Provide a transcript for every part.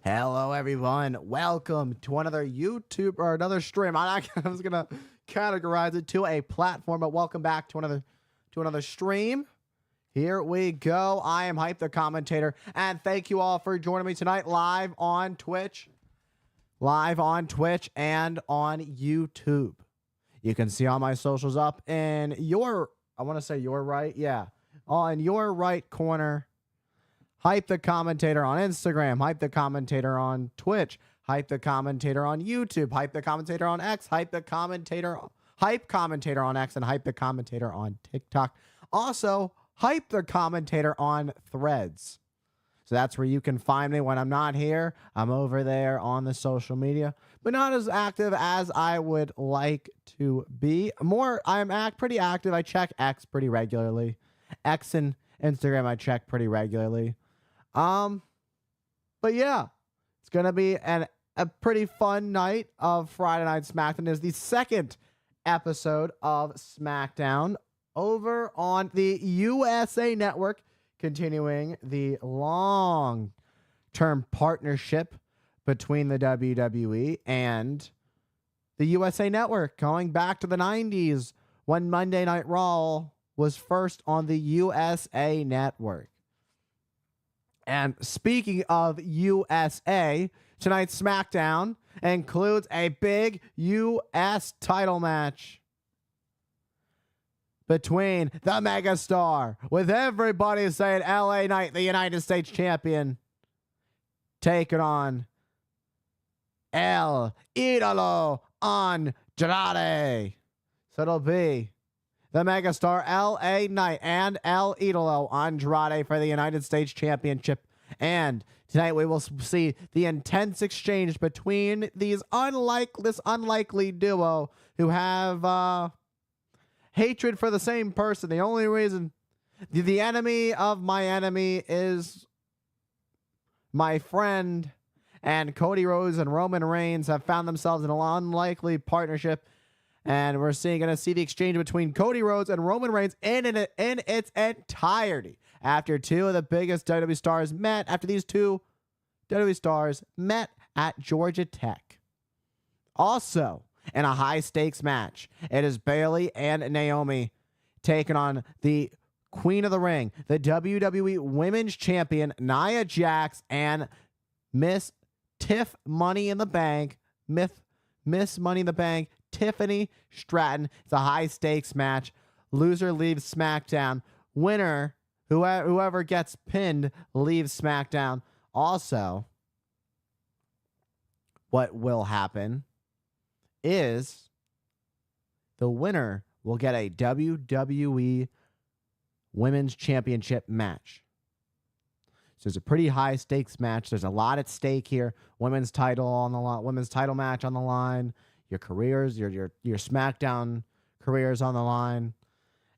Hello, everyone. Welcome to another YouTube or another stream. I was gonna categorize it to a platform, but welcome back to another stream. Here we go. I am Hype the Commentator, and thank you all for joining me tonight live on Twitch and on YouTube. You can see all my socials up in your, I want to say your right, yeah, on your right corner. Hype the Commentator on Instagram, Hype the Commentator on Twitch, Hype the Commentator on YouTube, Hype the Commentator on X, Hype Commentator on X, and Hype the Commentator on TikTok. Also, Hype the Commentator on Threads. So that's where you can find me when I'm not here. I'm over there on the social media, but not as active as I would like to be. I'm pretty active. I check X pretty regularly. X and Instagram I check pretty regularly. But yeah, it's gonna be a pretty fun night of Friday Night SmackDown. It's the second episode of SmackDown over on the USA Network, continuing the long-term partnership between the WWE and the USA Network, going back to the 90s when Monday Night Raw was first on the USA Network. And speaking of USA, tonight's SmackDown includes a big US title match between the megastar, with everybody saying LA Knight, the United States champion, taking on El Idolo Andrade. So it'll be the megastar LA Knight and El Idolo Andrade for the United States Championship. And tonight we will see the intense exchange between this unlikely duo who have hatred for the same person. The only reason the enemy of my enemy is my friend, and Cody Rhodes and Roman Reigns have found themselves in an unlikely partnership. And we're going to see the exchange between Cody Rhodes and Roman Reigns in its entirety. After two of the biggest WWE stars met, after these two WWE stars met at Georgia Tech. Also, in a high-stakes match, it is Bayley and Naomi taking on the Queen of the Ring, the WWE Women's Champion, Nia Jax, and Miss Tiff Money in the Bank, Miss Money in the Bank, Tiffany Stratton. It's a high-stakes match. Loser leaves SmackDown. Winner, whoever gets pinned, leaves SmackDown. Also, what will happen is the winner will get a WWE Women's Championship match. So it's a pretty high-stakes match. There's a lot at stake here. Women's title on the line. Women's title match on the line. Your careers, your SmackDown careers on the line.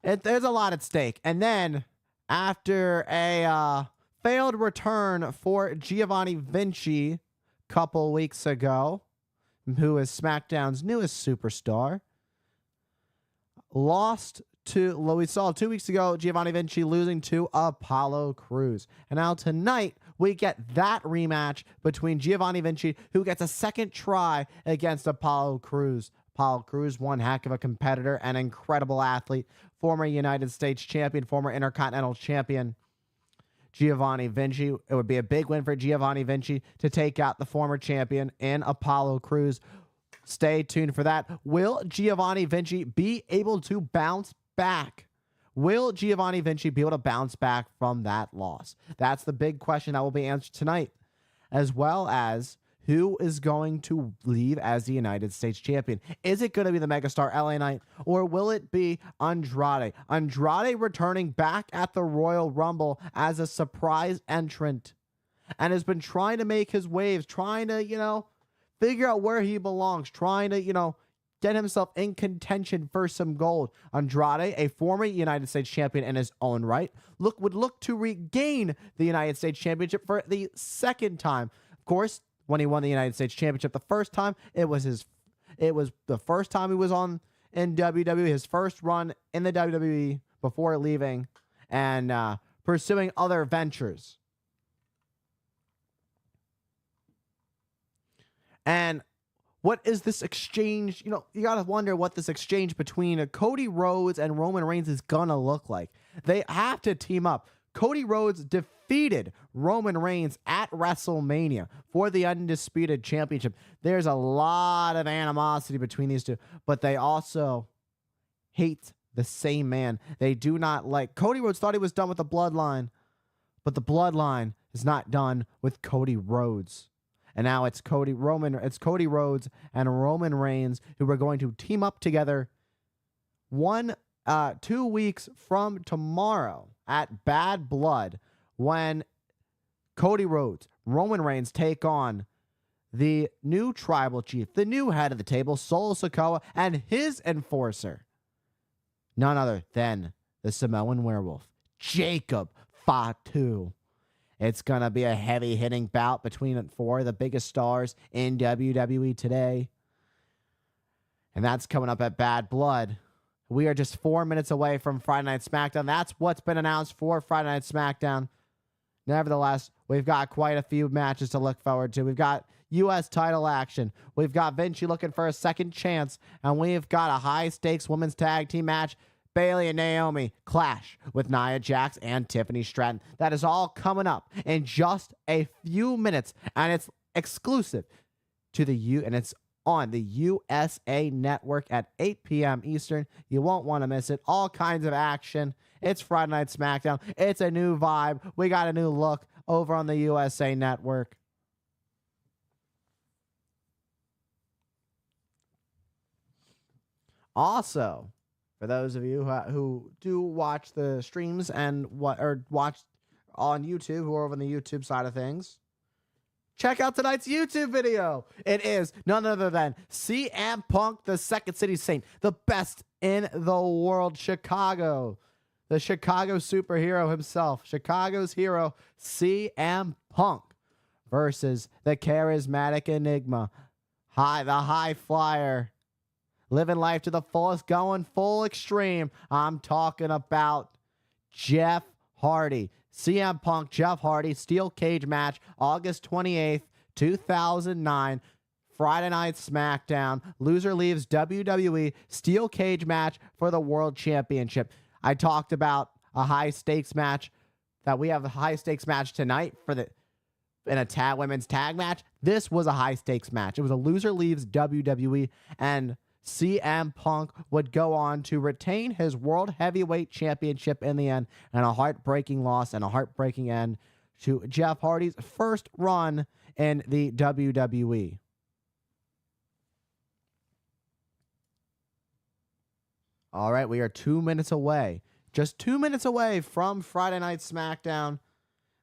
There's a lot at stake. And then after a failed return for Giovanni Vinci a couple weeks ago, who is SmackDown's newest superstar, we saw 2 weeks ago Giovanni Vinci losing to Apollo Crews. And now tonight we get that rematch between Giovanni Vinci, who gets a second try against Apollo Crews. Apollo Crews, one heck of a competitor, an incredible athlete, former United States champion, former Intercontinental champion. Giovanni Vinci, it would be a big win for Giovanni Vinci to take out the former champion in Apollo Crews. Stay tuned for that. Will Giovanni Vinci be able to bounce back? Will Giovanni Vinci be able to bounce back from that loss? That's the big question that will be answered tonight, as well as who is going to leave as the United States champion. Is it going to be the megastar LA Knight, or will it be Andrade? Andrade returning back at the Royal Rumble as a surprise entrant and has been trying to make his waves, trying to, figure out where he belongs, trying to, get himself in contention for some gold. Andrade, a former United States champion in his own right, would look to regain the United States Championship for the second time. Of course, when he won the United States Championship the first time, it was the first time he was in WWE, his first run in the WWE before leaving and pursuing other ventures. And what is this exchange? You know, you got to wonder what this exchange between Cody Rhodes and Roman Reigns is going to look like. They have to team up. Cody Rhodes defeated Roman Reigns at WrestleMania for the Undisputed Championship. There's a lot of animosity between these two, but they also hate the same man. They do not like. Cody Rhodes thought he was done with the Bloodline, but the Bloodline is not done with Cody Rhodes. And now it's Cody Rhodes and Roman Reigns who are going to team up together 2 weeks from tomorrow at Bad Blood, when Cody Rhodes, Roman Reigns take on the new tribal chief, the new head of the table, Solo Sikoa, and his enforcer, none other than the Samoan werewolf, Jacob Fatu. It's going to be a heavy-hitting bout between four of the biggest stars in WWE today. And that's coming up at Bad Blood. We are just 4 minutes away from Friday Night SmackDown. That's what's been announced for Friday Night SmackDown. Nevertheless, we've got quite a few matches to look forward to. We've got U.S. title action. We've got Vinci looking for a second chance. And we've got a high-stakes women's tag team match. Bayley and Naomi clash with Nia Jax and Tiffany Stratton. That is all coming up in just a few minutes, and it's exclusive to and it's on the USA Network at 8 p.m. Eastern. You won't want to miss it. All kinds of action. It's Friday Night SmackDown. It's a new vibe. We got a new look over on the USA Network. Also, for those of you who do watch the streams and watch on YouTube, who are over on the YouTube side of things, check out tonight's YouTube video. It is none other than CM Punk, the Second City Saint, the best in the world, Chicago. The Chicago superhero himself, Chicago's hero, CM Punk, versus the charismatic enigma, the high flyer, living life to the fullest, going full extreme. I'm talking about Jeff Hardy. CM Punk, Jeff Hardy, steel cage match, August 28th, 2009. Friday Night SmackDown. Loser leaves WWE. Steel cage match for the World Championship. I talked about a high-stakes match, that we have a high-stakes match tonight in a women's tag match. This was a high-stakes match. It was a loser leaves WWE, and CM Punk would go on to retain his World Heavyweight Championship in the end, and a heartbreaking loss and a heartbreaking end to Jeff Hardy's first run in the WWE. All right, we are 2 minutes away. Just 2 minutes away from Friday Night SmackDown.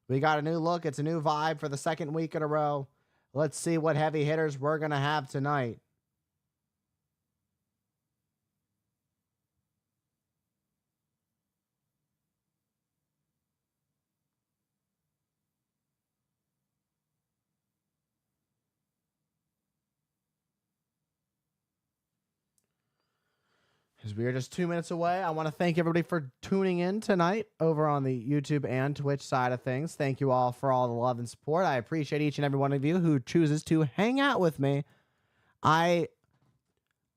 We got a new look. It's a new vibe for the second week in a row. Let's see what heavy hitters we're going to have tonight. As we are just 2 minutes away, I want to thank everybody for tuning in tonight over on the YouTube and Twitch side of things. Thank you all for all the love and support. I appreciate each and every one of you who chooses to hang out with me. I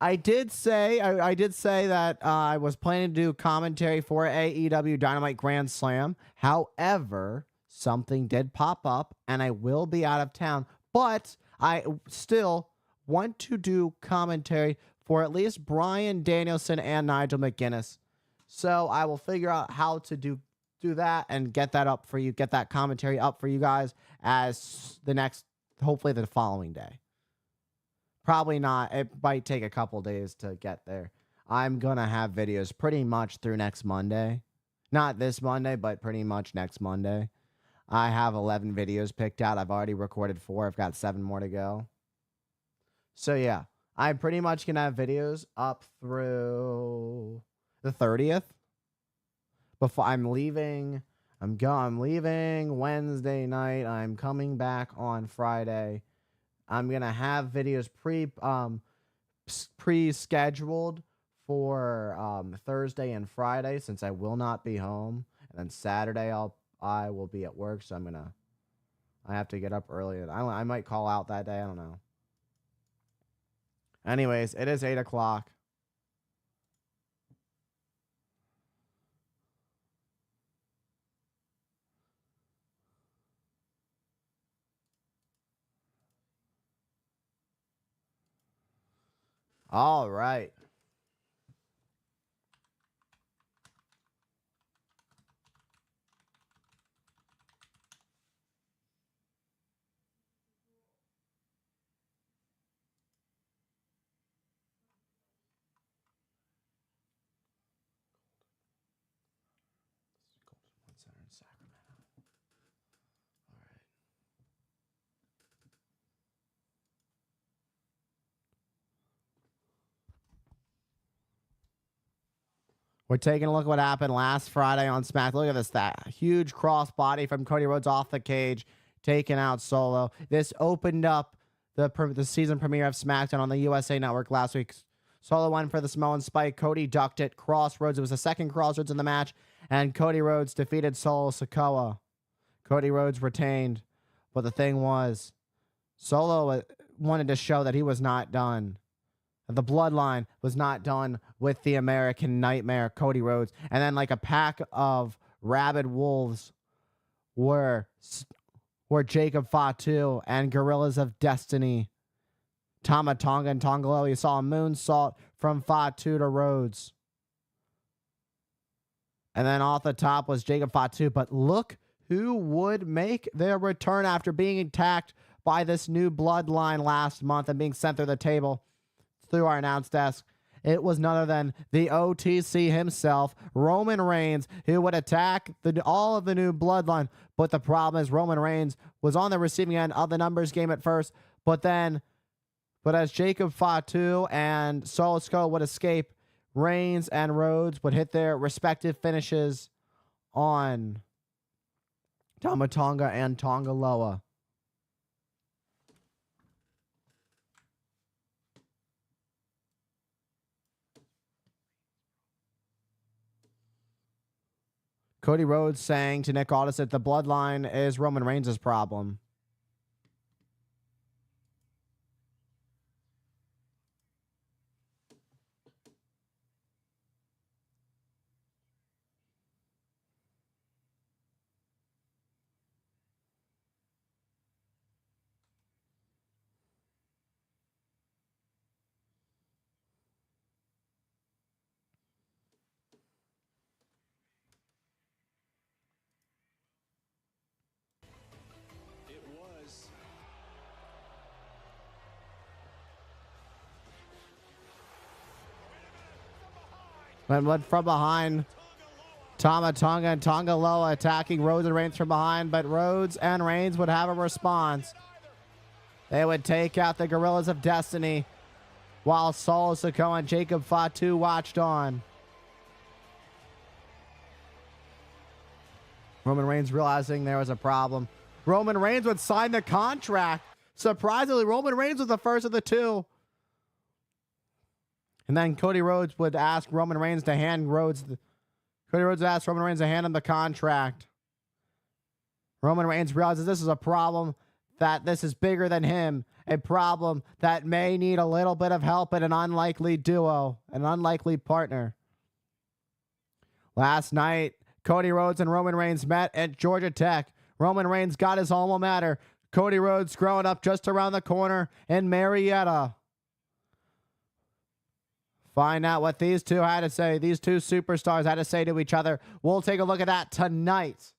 did say that I was planning to do commentary for AEW Dynamite Grand Slam. However, something did pop up, and I will be out of town. But I still want to do commentary for at least Bryan Danielson and Nigel McGuinness. So I will figure out how to do that and get that up for you, get that commentary up for you guys as hopefully the following day. Probably not. It might take a couple days to get there. I'm going to have videos pretty much through next Monday. Not this Monday, but pretty much next Monday. I have 11 videos picked out. I've already recorded 4. I've got 7 more to go. So yeah. I'm pretty much going to have videos up through the 30th. Before I'm leaving, I'm leaving Wednesday night. I'm coming back on Friday. I'm going to have videos pre-scheduled for Thursday and Friday, since I will not be home. And then Saturday I will be at work, so I have to get up early. I might call out that day. I don't know. Anyways, it is 8 o'clock. All right. Center in Sacramento. All right. We're taking a look at what happened last Friday on Smack. Look at this, that huge crossbody from Cody Rhodes off the cage, taking out Solo. This opened up the season premiere of SmackDown on the USA Network last week. Solo went for the Samoan spike. Cody ducked it. Crossroads. It was the second Crossroads in the match, and Cody Rhodes defeated Solo Sikoa. Cody Rhodes retained, but the thing was, Solo wanted to show that he was not done. The bloodline was not done with the American Nightmare, Cody Rhodes. And then like a pack of rabid wolves were Jacob Fatu and Gorillas of Destiny. Tama Tonga and Tongalo. You saw a moonsault from Fatu to Rhodes. And then off the top was Jacob Fatu. But look who would make their return after being attacked by this new bloodline last month and being sent through the table. Through our announce desk. It was none other than the OTC himself, Roman Reigns, who would attack all of the new bloodline. But the problem is Roman Reigns was on the receiving end of the numbers game at first, but as Jacob Fatu and Solo Sikoa would escape, Reigns and Rhodes would hit their respective finishes on Tama Tonga and Tongaloa. Cody Rhodes saying to Nick Aldis that the bloodline is Roman Reigns' problem. Went from behind. Tama Tonga and Tongaloa attacking Rhodes and Reigns from behind, but Rhodes and Reigns would have a response. They would take out the Gorillas of Destiny while Solo Sikoa and Jacob Fatu watched on. Roman Reigns realizing there was a problem. Roman Reigns would sign the contract. Surprisingly, Roman Reigns was the first of the two. And then Cody Rhodes would ask Roman Reigns to hand Cody Rhodes asked Roman Reigns to hand him the contract. Roman Reigns realizes this is a problem, that this is bigger than him, a problem that may need a little bit of help in an unlikely duo, an unlikely partner. Last night, Cody Rhodes and Roman Reigns met at Georgia Tech. Roman Reigns got his alma mater. Cody Rhodes growing up just around the corner in Marietta. Find out what these two had to say. These two superstars had to say to each other. We'll take a look at that tonight.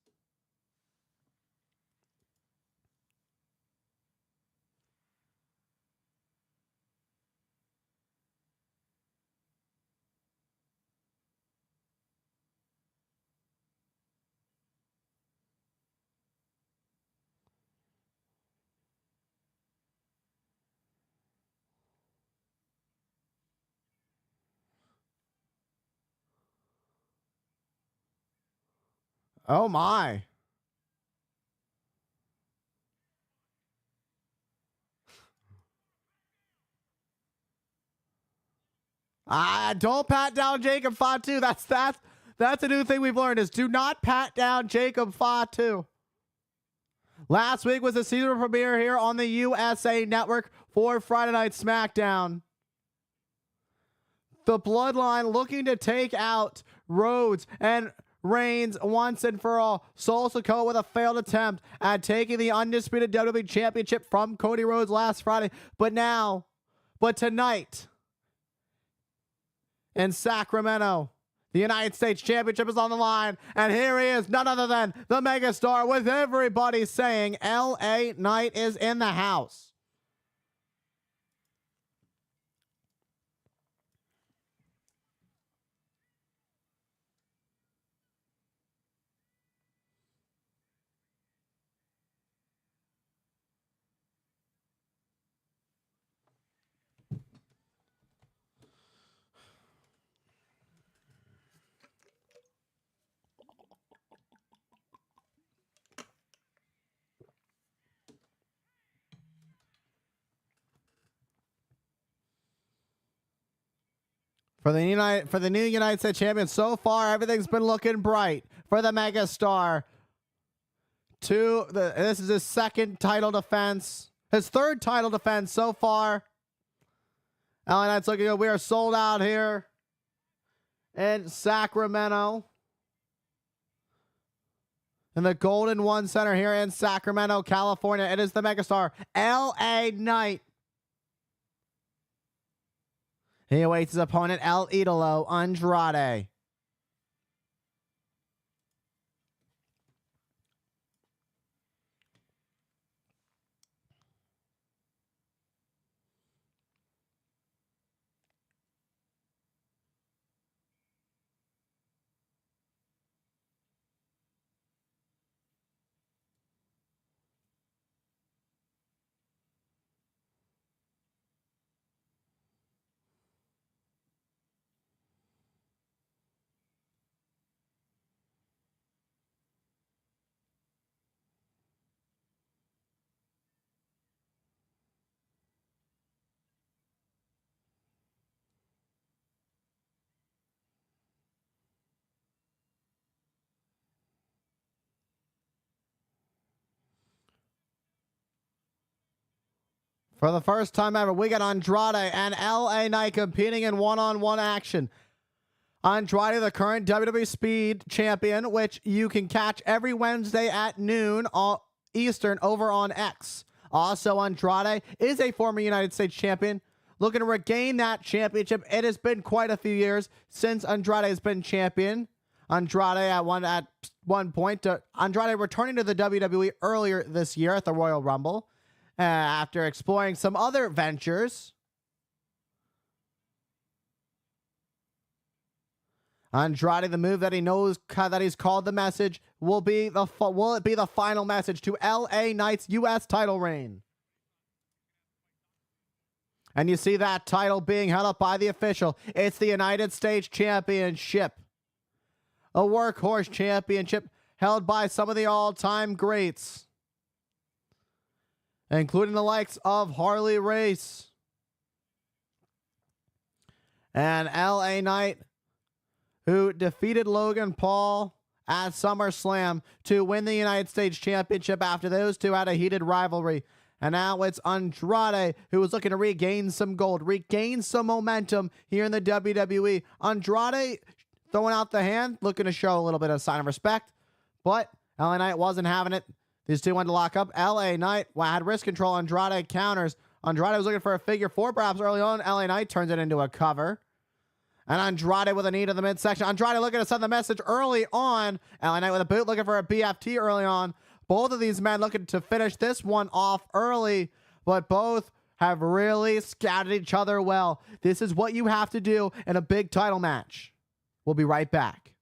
Oh my. Don't pat down Jacob Fatu. That's a new thing we've learned, is do not pat down Jacob Fatu. Last week was the season premiere here on the USA Network for Friday Night SmackDown. The Bloodline looking to take out Rhodes and Reigns once and for all. Solo Sikoa with a failed attempt at taking the undisputed WWE Championship from Cody Rhodes last Friday. But tonight in Sacramento, the United States Championship is on the line. And here he is, none other than the Megastar, with everybody saying LA Knight is in the house. For the new United States champion, so far everything's been looking bright for the Megastar. This is his second title defense, his third title defense so far. LA Knight's looking good. We are sold out here in Sacramento, in the Golden One Center here in Sacramento, California. It is the Megastar, LA Knight. He awaits his opponent, El Idolo Andrade. For the first time ever, we got Andrade and LA Knight competing in one-on-one action. Andrade, the current WWE Speed Champion, which you can catch every Wednesday at noon Eastern over on X. Also, Andrade is a former United States Champion, looking to regain that championship. It has been quite a few years since Andrade has been champion. Andrade at one point, Andrade returning to the WWE earlier this year at the Royal Rumble. After exploring some other ventures. Andrade, the move that he knows that he's called the message, will it be the final message to LA Knight's U.S. title reign? And you see that title being held up by the official. It's the United States Championship. A workhorse championship held by some of the all-time greats, including the likes of Harley Race and LA Knight, who defeated Logan Paul at SummerSlam to win the United States Championship after those two had a heated rivalry. And now it's Andrade, who is looking to regain some gold, regain some momentum here in the WWE. Andrade throwing out the hand, looking to show a little bit of sign of respect, but LA Knight wasn't having it. These two went to lock up. LA Knight had wrist control. Andrade counters. Andrade was looking for a figure four perhaps early on. LA Knight turns it into a cover. And Andrade with a knee to the midsection. Andrade looking to send the message early on. LA Knight with a boot looking for a BFT early on. Both of these men looking to finish this one off early, but both have really scouted each other well. This is what you have to do in a big title match. We'll be right back.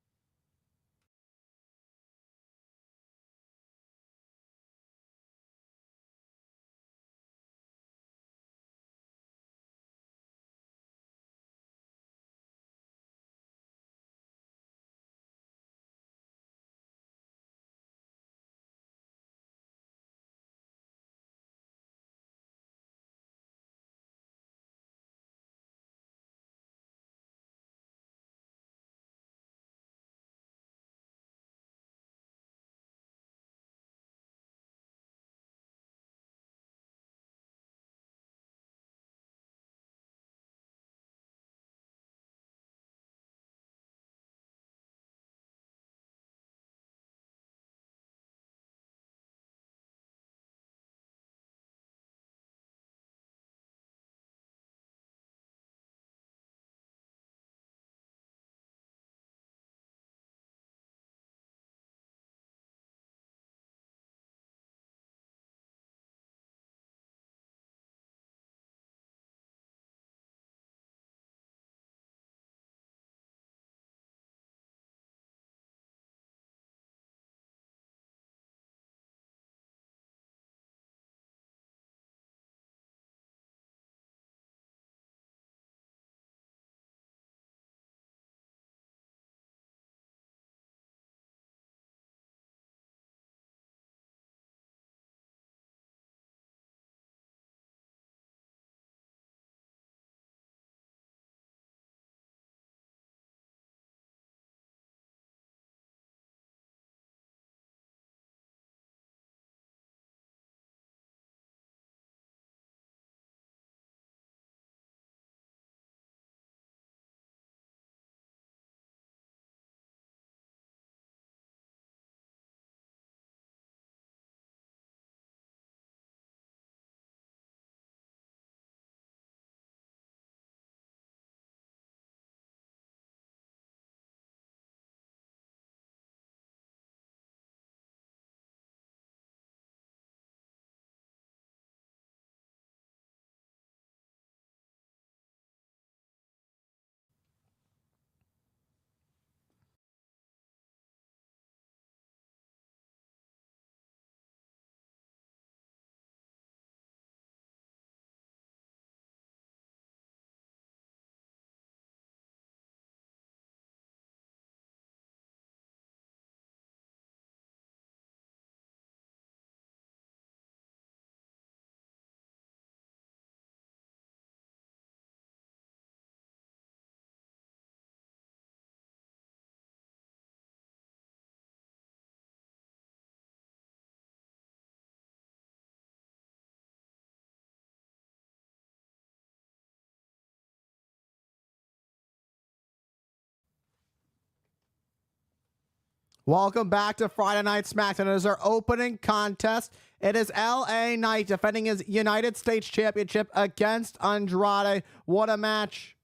Welcome back to Friday Night SmackDown. It is our opening contest. It is LA Knight defending his United States Championship against Andrade. What a match.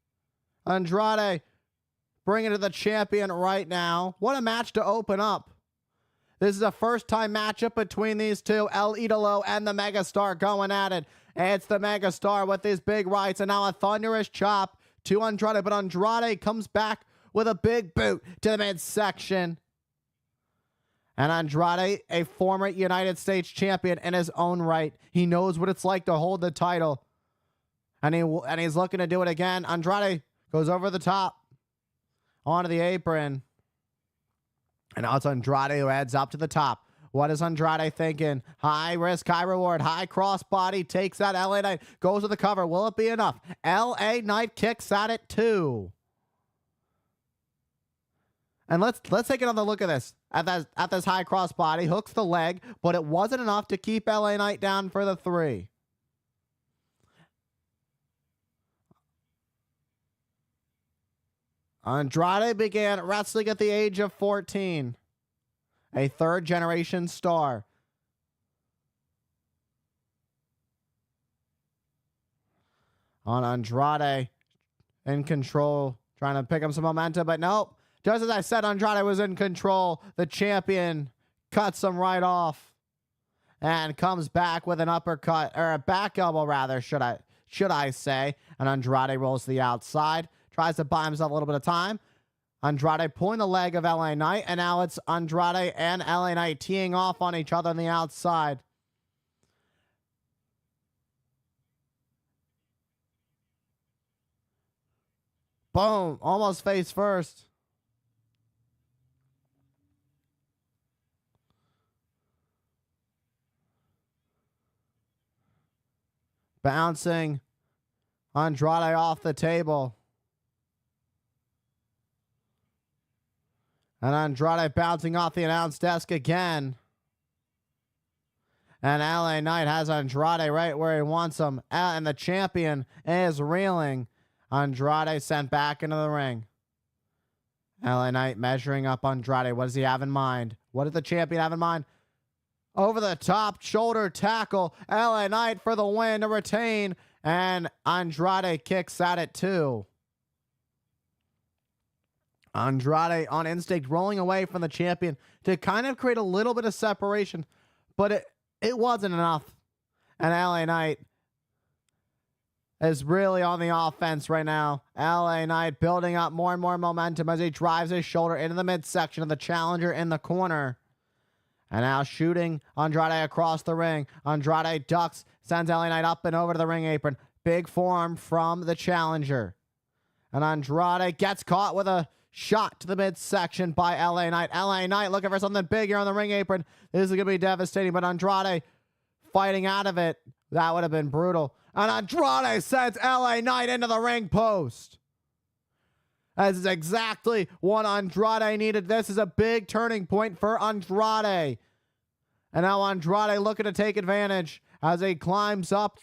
Andrade bringing it to the champion right now. What a match to open up. This is a first-time matchup between these two, El Idolo and the Megastar going at it. It's the Megastar with his big rights and now a thunderous chop to Andrade, but Andrade comes back with a big boot to the midsection. And Andrade, a former United States champion in his own right, he knows what it's like to hold the title. And he's looking to do it again. Andrade goes over the top onto the apron. And now it's Andrade who heads up to the top. What is Andrade thinking? High risk, high reward, high crossbody, takes out LA Knight, goes to the cover. Will it be enough? LA Knight kicks at it too. And let's take another look at this. At this high crossbody, hooks the leg, but it wasn't enough to keep LA Knight down for the 3. Andrade began wrestling at the age of 14. A third-generation star. On Andrade in control, trying to pick up some momentum, but nope. Just as I said, Andrade was in control. The champion cuts him right off and comes back with an uppercut, or a back elbow rather, should I say. And Andrade rolls to the outside, tries to buy himself a little bit of time. Andrade pulling the leg of LA Knight, and now it's Andrade and LA Knight teeing off on each other on the outside. Boom, almost face first. Bouncing Andrade off the table. And Andrade bouncing off the announce desk again. And LA Knight has Andrade right where he wants him. And the champion is reeling. Andrade sent back into the ring. LA Knight measuring up Andrade. What does he have in mind? What does the champion have in mind? Over the top shoulder tackle. LA Knight for the win to retain. And Andrade kicks at it too. Andrade on instinct rolling away from the champion to kind of create a little bit of separation. But it wasn't enough. And LA Knight is really on the offense right now. LA Knight building up more and more momentum as he drives his shoulder into the midsection of the challenger in the corner. And now shooting Andrade across the ring. Andrade ducks, sends LA Knight up and over to the ring apron. Big forearm from the challenger. And Andrade gets caught with a shot to the midsection by LA Knight. LA Knight looking for something big here on the ring apron. This is going to be devastating, but Andrade fighting out of it. That would have been brutal. And Andrade sends LA Knight into the ring post. This is exactly what Andrade needed. This is a big turning point for Andrade. And now Andrade looking to take advantage as he climbs up.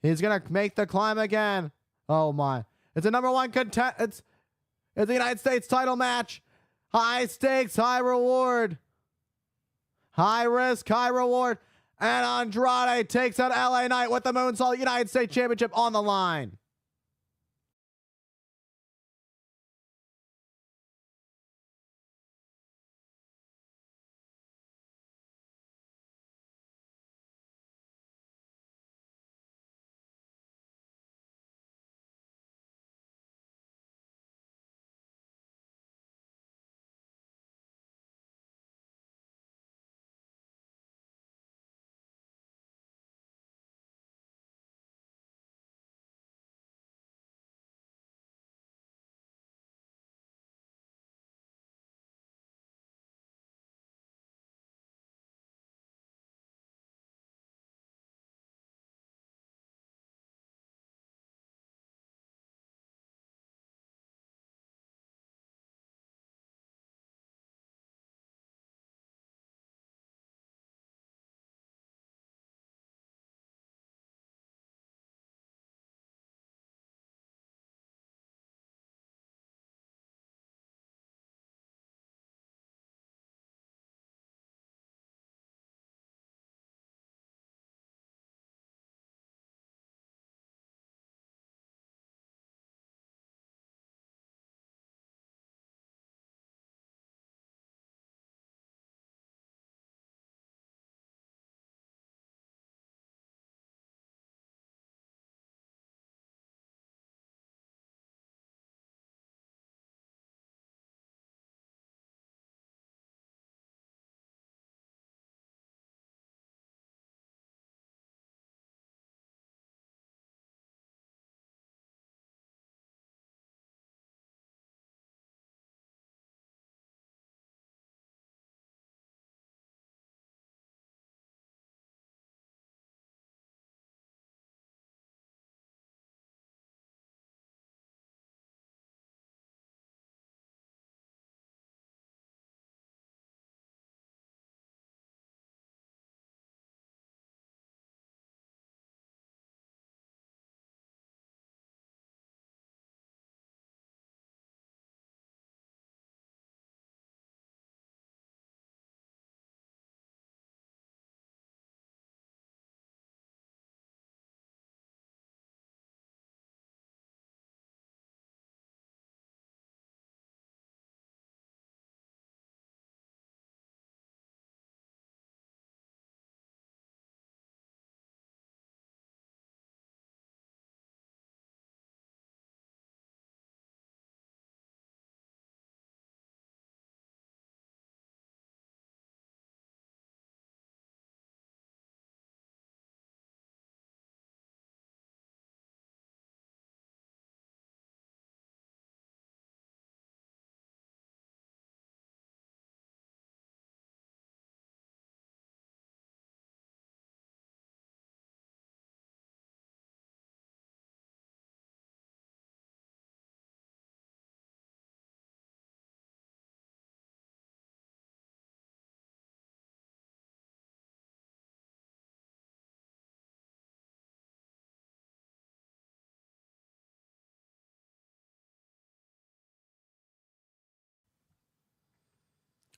He's going to make the climb again. Oh, my. It's a number 1 contest. It's the United States title match. High stakes, high reward. High risk, high reward. And Andrade takes out LA Knight with the moonsault. United States Championship on the line.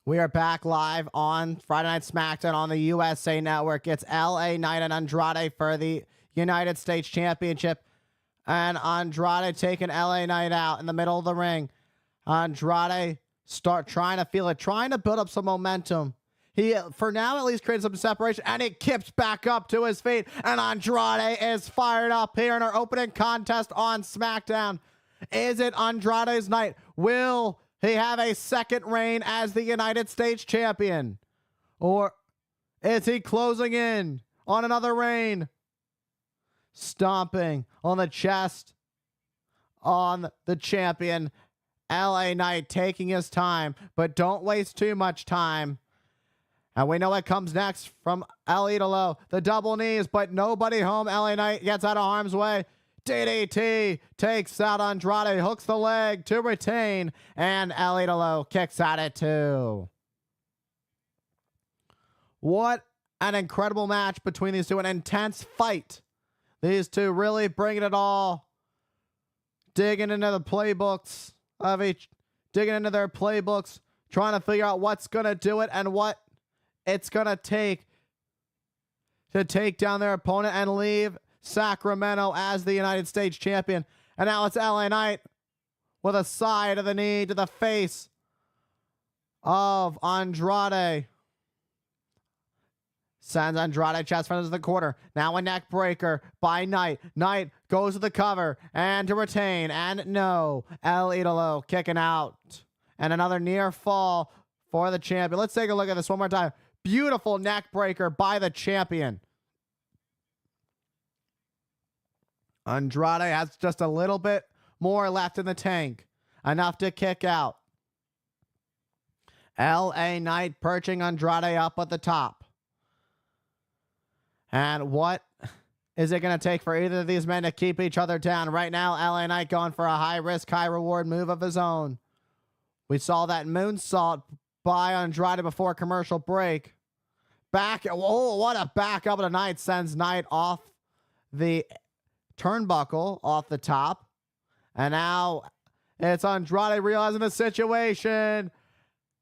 We are back live on Friday Night SmackDown on the USA Network. It's LA Knight and Andrade for the United States Championship. And Andrade taking LA Knight out in the middle of the ring. Andrade start trying to feel it, trying to build up some momentum. He, for now, at least created some separation, and it kips back up to his feet. And Andrade is fired up here in our opening contest on SmackDown. Is it Andrade's night? Will he have a second reign as the United States champion? Or is he closing in on another reign? Stomping on the chest on the champion. LA Knight taking his time, but don't waste too much time. And we know what comes next from El Idolo. The double knees, but nobody home. LA Knight gets out of harm's way. DDT takes out Andrade, hooks the leg to retain, and El Idolo kicks at it too. What an incredible match between these two, an intense fight. These two really bringing it all, digging into the playbooks of each, digging into their playbooks, trying to figure out what's going to do it and what it's going to take down their opponent and leave Sacramento as the United States champion. And now it's LA Knight with a side of the knee to the face of Andrade. Sends Andrade chest first to the corner. Now a neck breaker by Knight. Knight goes to the cover and to retain. And no, El Idolo kicking out. And another near fall for the champion. Let's take a look at this one more time. Beautiful neck breaker by the champion. Andrade has just a little bit more left in the tank. Enough to kick out. LA Knight perching Andrade up at the top. And what is it going to take for either of these men to keep each other down? Right now, LA Knight going for a high-risk, high-reward move of his own. We saw that moonsault by Andrade before commercial break. Oh, what a back up of Knight. Sends Knight off the turnbuckle, off the top. And now it's Andrade realizing the situation.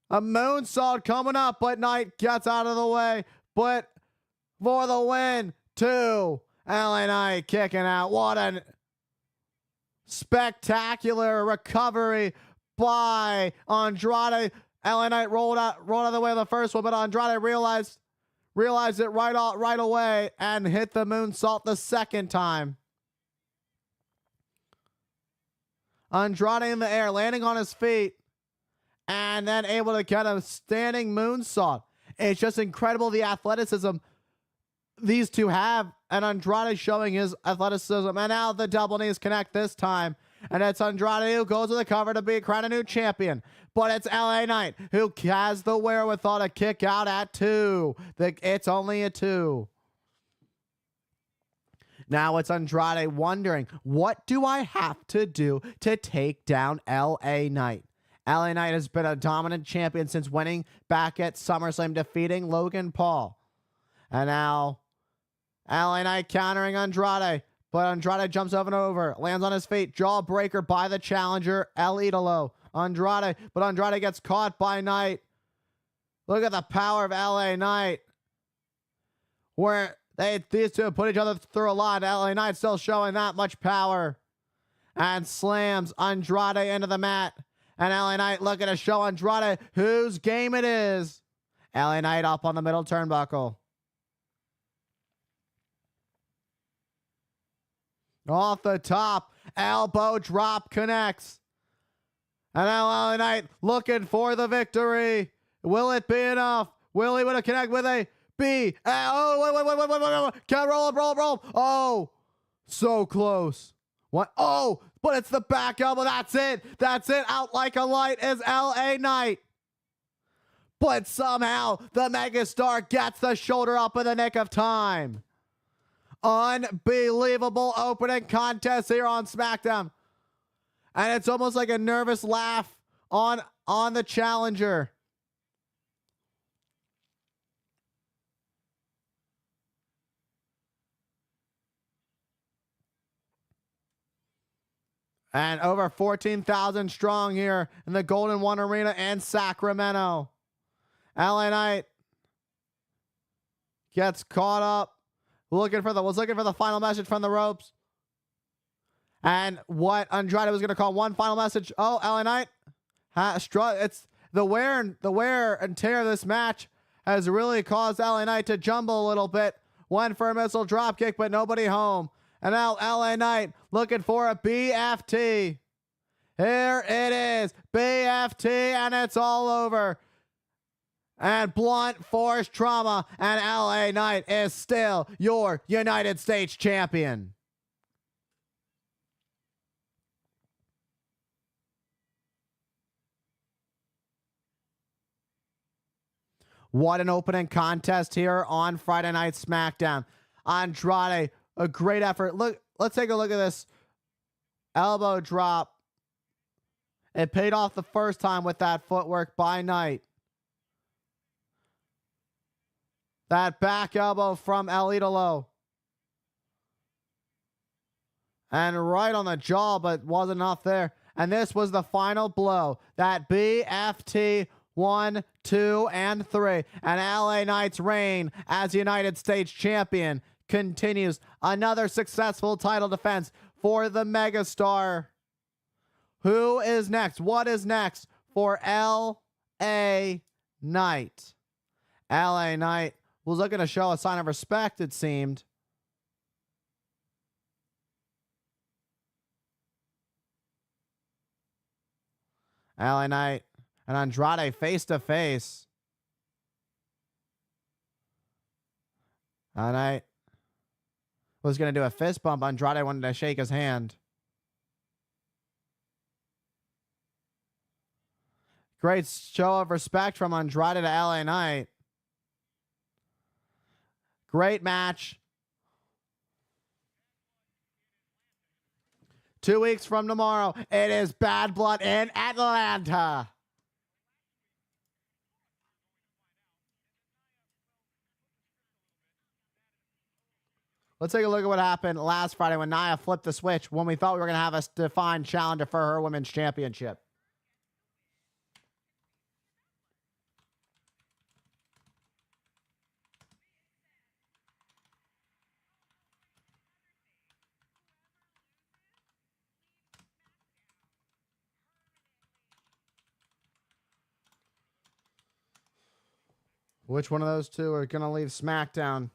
A moonsault coming up, but Knight gets out of the way. But for the win, too. LA Knight kicking out. What a spectacular recovery by Andrade. LA Knight rolled out of the way of the first one, but Andrade realized it right away and hit the moonsault the second time. Andrade in the air, landing on his feet, and then able to get a standing moonsault. It's just incredible the athleticism these two have, and Andrade showing his athleticism. And now the double knees connect this time, and it's Andrade who goes to the cover to be crowned a new champion. But it's LA Knight who has the wherewithal to kick out at 2. It's only a 2. Now it's Andrade wondering, what do I have to do to take down LA Knight? LA Knight has been a dominant champion since winning back at SummerSlam, defeating Logan Paul. And now LA Knight countering Andrade, but Andrade jumps over and over, lands on his feet, jawbreaker by the challenger, El Idolo. But Andrade gets caught by Knight. Look at the power of LA Knight. Where these two put each other through a lot. LA Knight still showing that much power. And slams Andrade into the mat. And LA Knight looking to show Andrade whose game it is. LA Knight up on the middle turnbuckle. Off the top, elbow drop connects. And now LA Knight looking for the victory. Will it be enough? Will he win a connect with a B? Oh, wait. Can roll. Oh, so close. What? Oh, but it's the back elbow. That's it. Out like a light is LA Knight. But somehow the megastar gets the shoulder up in the nick of time. Unbelievable opening contest here on SmackDown. And it's almost like a nervous laugh on the challenger. And over 14,000 strong here in the Golden One Arena in Sacramento. LA Knight gets caught up. Was looking for the final message from the ropes. And what Andrade was going to call one final message. Oh, LA Knight. It's the wear and tear of this match has really caused LA Knight to jumble a little bit. Went for a missile dropkick, but nobody home. And now LA Knight looking for a BFT. Here it is. BFT, and it's all over. And blunt force trauma, and LA Knight is still your United States champion. What an opening contest here on Friday Night SmackDown. Andrade, a great effort. Look, let's take a look at this elbow drop. It paid off the first time with that footwork by Knight. That back elbow from El Idolo. And right on the jaw, but wasn't enough there. And this was the final blow. That BFT 1, 2, and 3. And LA Knight's reign as United States champion continues. Another successful title defense for the megastar. Who is next? What is next for LA Knight? LA Knight was looking to show a sign of respect, it seemed. LA Knight and Andrade face to face. LA Knight was going to do a fist bump. Andrade wanted to shake his hand. Great show of respect from Andrade to LA Knight. Great match. 2 weeks from tomorrow, it is Bad Blood in Atlanta. Let's take a look at what happened last Friday when Nia flipped the switch when we thought we were going to have a defined challenger for her women's championship. Which one of those two are going to leave SmackDown?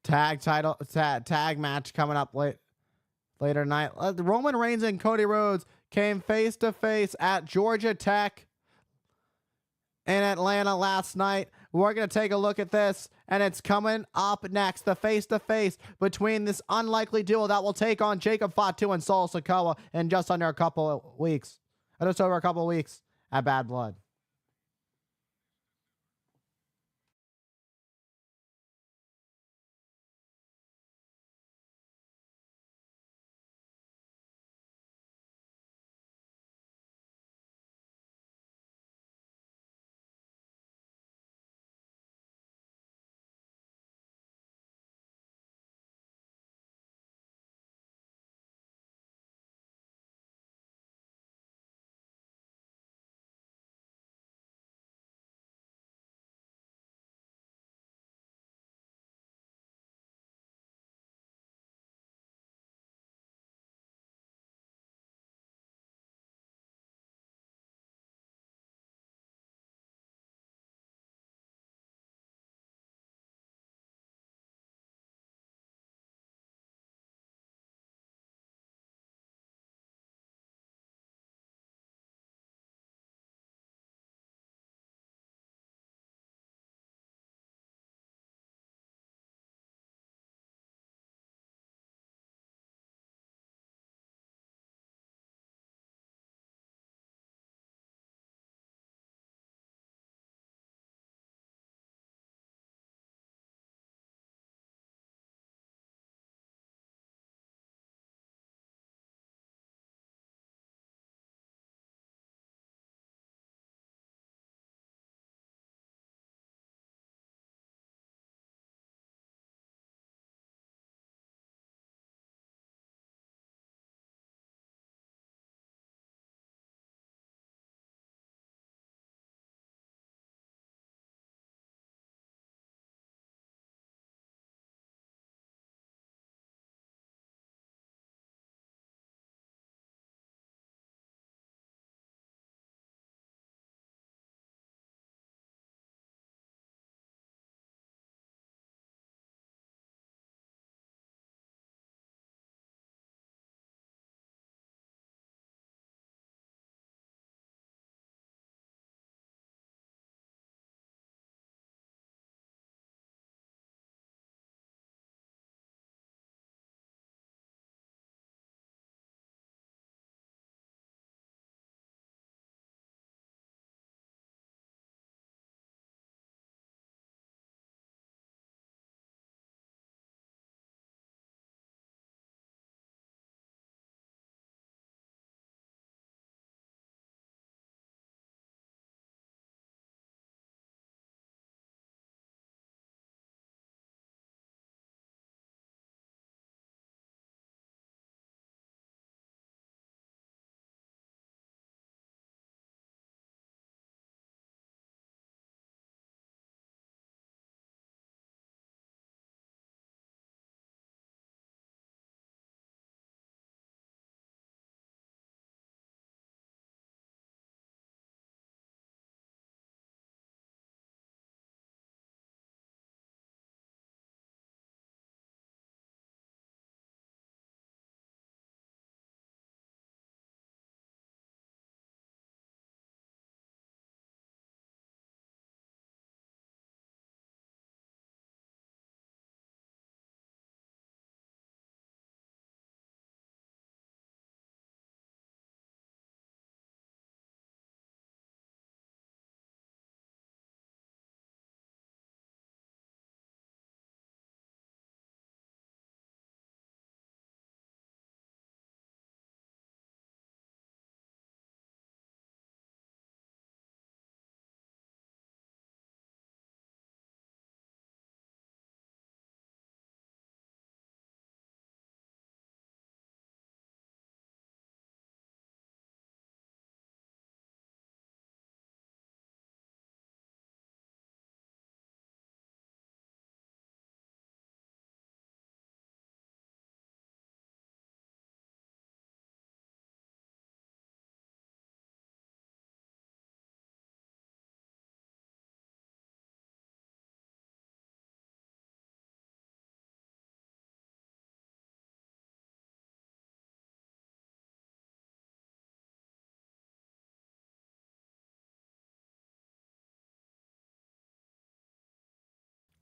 Tag match coming up later tonight. Roman Reigns and Cody Rhodes came face to face at Georgia Tech in Atlanta last night. We're going to take a look at this, and it's coming up next. The face to face between this unlikely duo that will take on Jacob Fatu and Solo Sikoa in just over a couple of weeks at Bad Blood.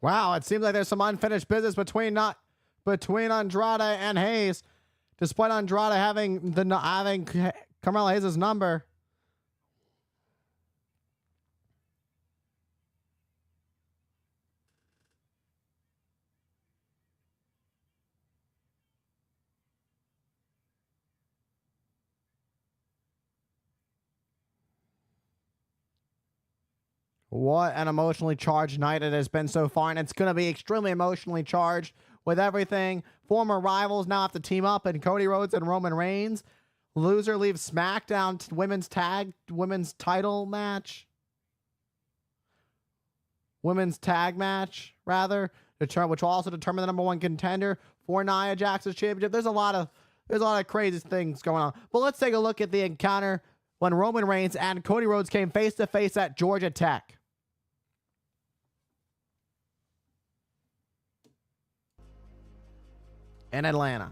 Wow, it seems like there's some unfinished business between Andrade and Hayes, despite Andrade having Carmelo Hayes' number. What an emotionally charged night it has been so far, and it's going to be extremely emotionally charged with everything. Former rivals now have to team up, and Cody Rhodes and Roman Reigns. Loser leaves SmackDown women's title match. Women's tag match, rather, which will also determine the number one contender for Nia Jax's championship. There's a lot of crazy things going on. But let's take a look at the encounter when Roman Reigns and Cody Rhodes came face to face at Georgia Tech. In Atlanta.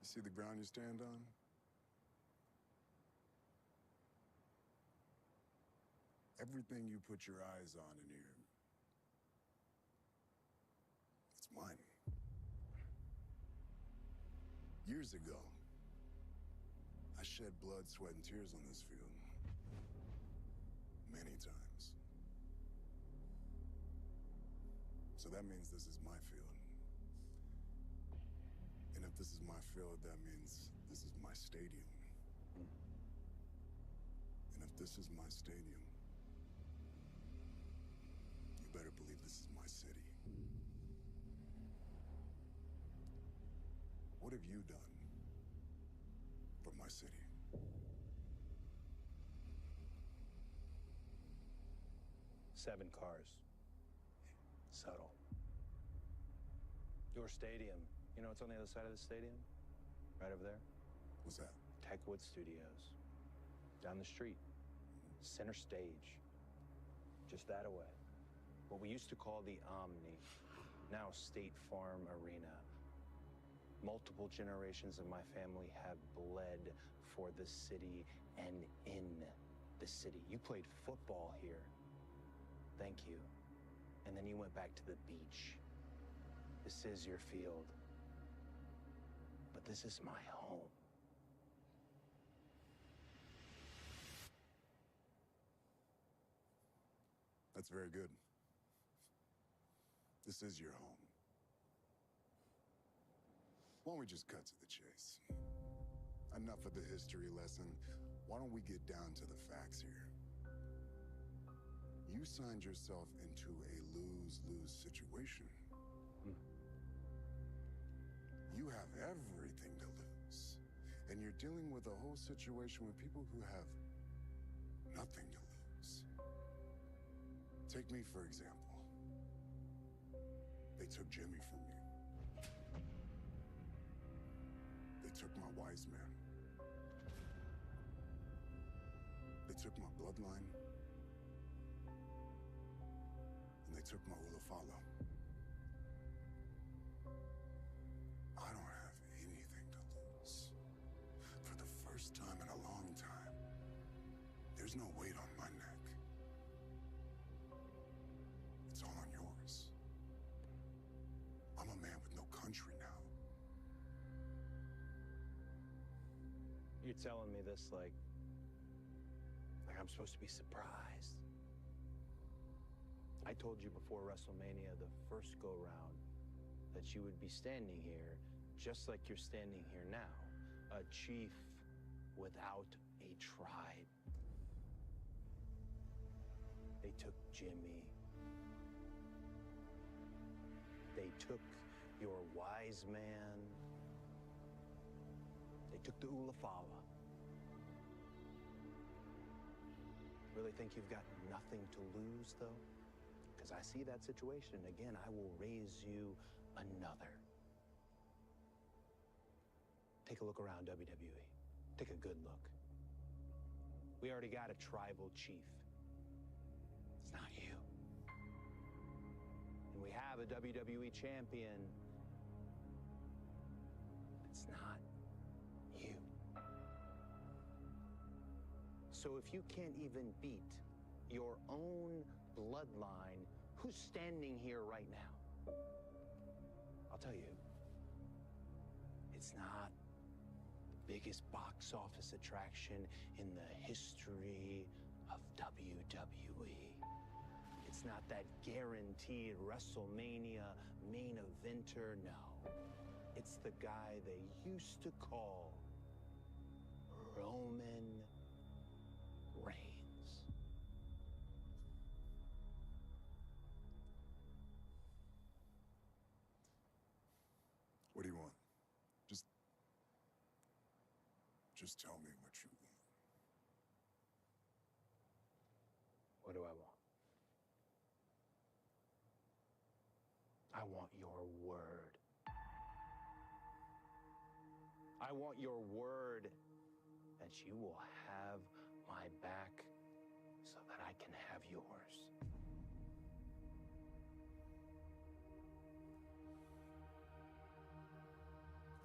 See the ground you stand on? Everything you put your eyes on in here, it's mine. Years ago, I shed blood, sweat, and tears on this field. Many times. So that means this is my field. And if this is my field, that means this is my stadium. And if this is my stadium, you better believe this is my city. What have you done for my city? Seven cars. Subtle. Your stadium. You know what's on the other side of the stadium? Right over there? What's that? Techwood Studios. Down the street. Center stage. Just that away. What we used to call the Omni. Now State Farm Arena. Multiple generations of my family have bled for the city and in the city. You played football here. Thank you. And then you went back to the beach. This is your field. But this is my home. That's very good. This is your home. Why don't we just cut to the chase? Enough of the history lesson. Why don't we get down to the facts here? You signed yourself into a lose-lose situation. You have everything to lose. And you're dealing with a whole situation with people who have nothing to lose. Take me, for example. They took Jimmy from me. They took my wise man. They took my bloodline. And they took my Ulafalo. I don't have anything to lose. For the first time in a long time, there's no weight on my neck. It's all on yours. I'm a man with no country now. You're telling me this like I'm supposed to be surprised. I told you before WrestleMania, the first go-round, that you would be standing here just like you're standing here now, a chief without a tribe. They took Jimmy. They took your wise man. They took the Ulafala. Really think you've got nothing to lose, though? Because I see that situation. Again, I will raise you another. Take a look around WWE. Take a good look. We already got a tribal chief. It's not you. And we have a WWE champion. It's not you. So if you can't even beat your own bloodline, who's standing here right now? I'll tell you, it's not the biggest box office attraction in the history of WWE. It's not that guaranteed WrestleMania main eventer, no. It's the guy they used to call Roman Reigns. What do you want? Just tell me what you want. What do I want? I want your word. I want your word that you will have my back so that I can have yours.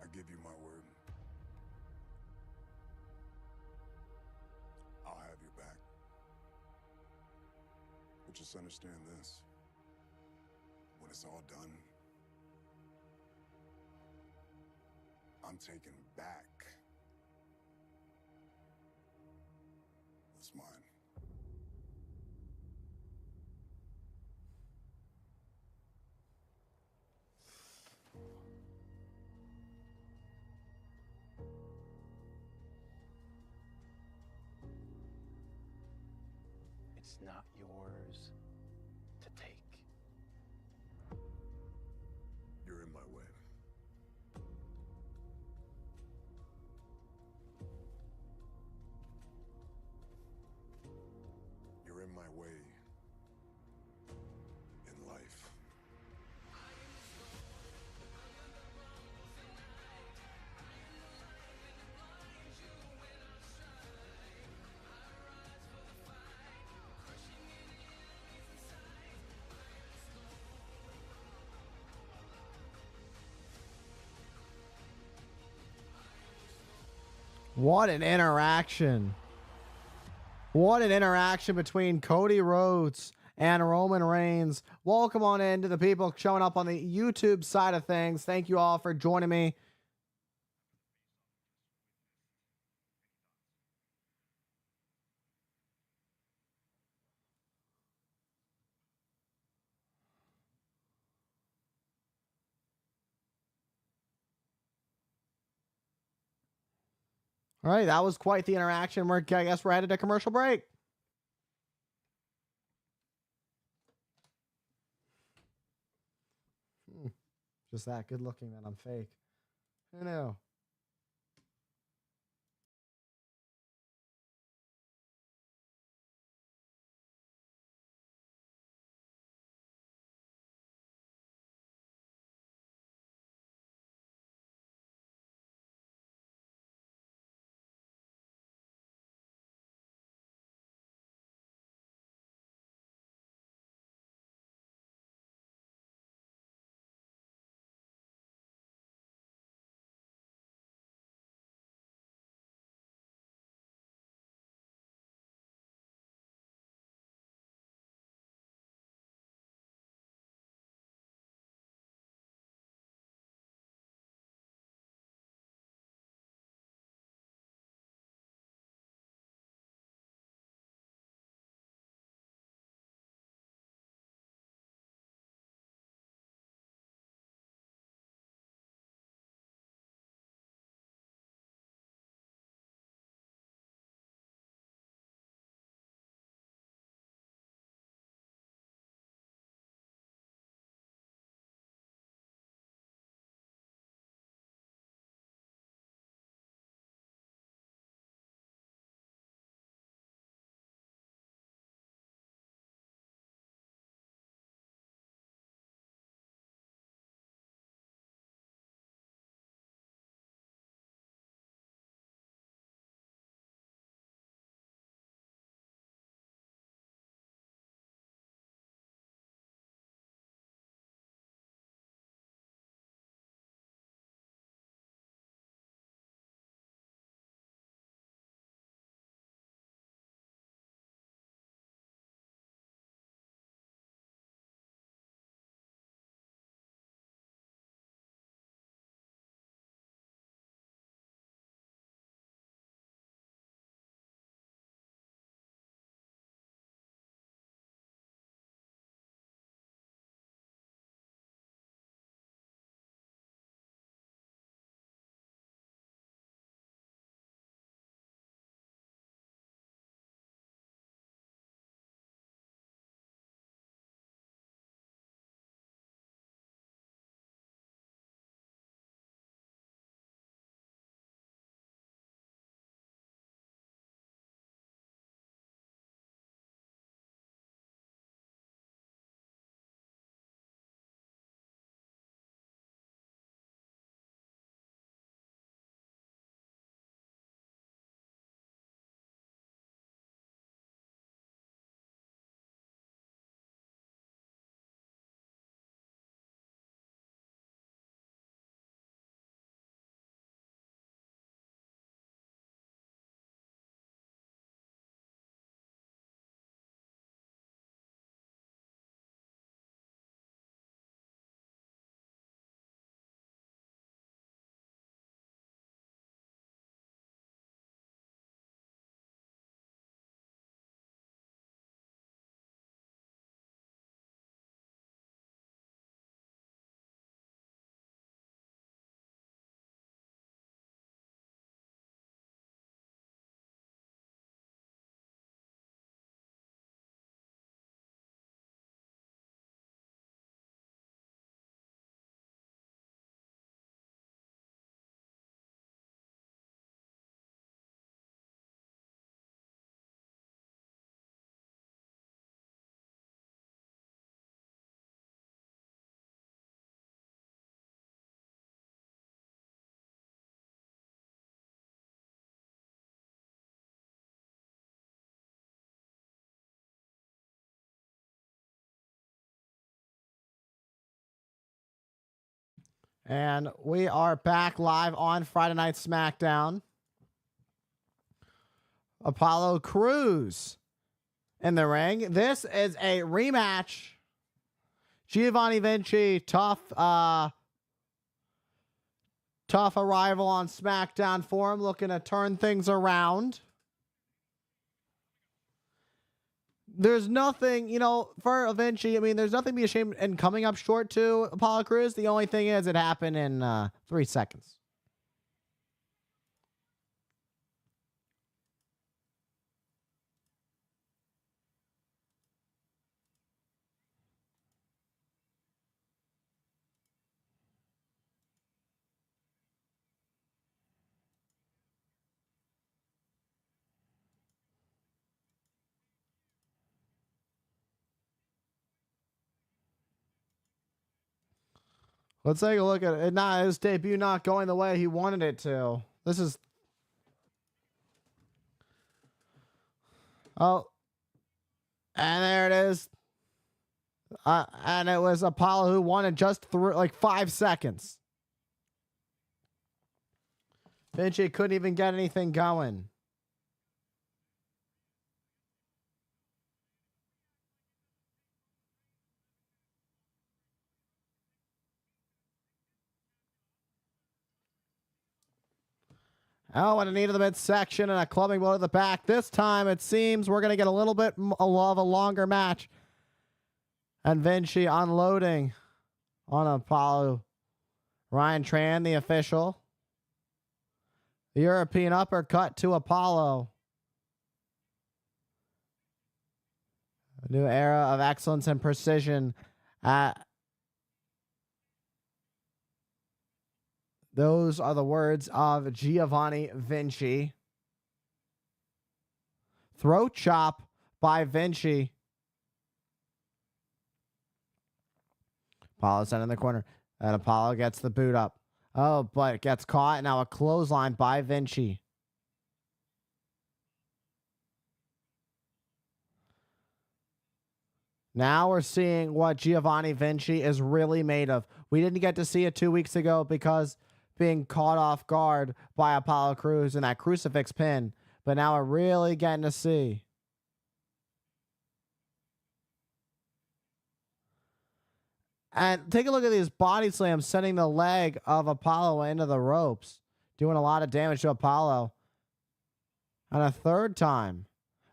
I give you my word. I'll have your back. But just understand this. When it's all done, I'm taking back what's mine. It's not yours to take. You're in my way. You're in my way in life. What an interaction. What an interaction between Cody Rhodes and Roman Reigns. Welcome on in to the people showing up on the YouTube side of things. Thank you all for joining me. All right, that was quite the interaction. I guess we're headed to commercial break. Just that good looking that I'm fake. Who knew? And we are back live on Friday Night SmackDown. Apollo Crews in the ring. This is a rematch. Giovanni Vinci, tough arrival on SmackDown for him, looking to turn things around. There's nothing, for Vinci, there's nothing to be ashamed in coming up short to Apollo Crews. The only thing is it happened in 3 seconds. Let's take a look at it. His debut not going the way he wanted it to. This is... Oh. And there it is. And it was Apollo who won in just like 5 seconds. Vinci couldn't even get anything going. Oh, and a knee to the midsection and a clubbing blow to the back. This time, it seems we're going to get a little bit of a longer match. And Vinci unloading on Apollo. Ryan Tran, the official. The European uppercut to Apollo. A new era of excellence and precision. Those are the words of Giovanni Vinci. Throat chop by Vinci. Apollo sent in the corner. And Apollo gets the boot up. Oh, but gets caught. Now a clothesline by Vinci. Now we're seeing what Giovanni Vinci is really made of. We didn't get to see it 2 weeks ago because being caught off guard by Apollo Crews in that crucifix pin. But now we're really getting to see. And take a look at these body slams sending the leg of Apollo into the ropes. Doing a lot of damage to Apollo. And a third time.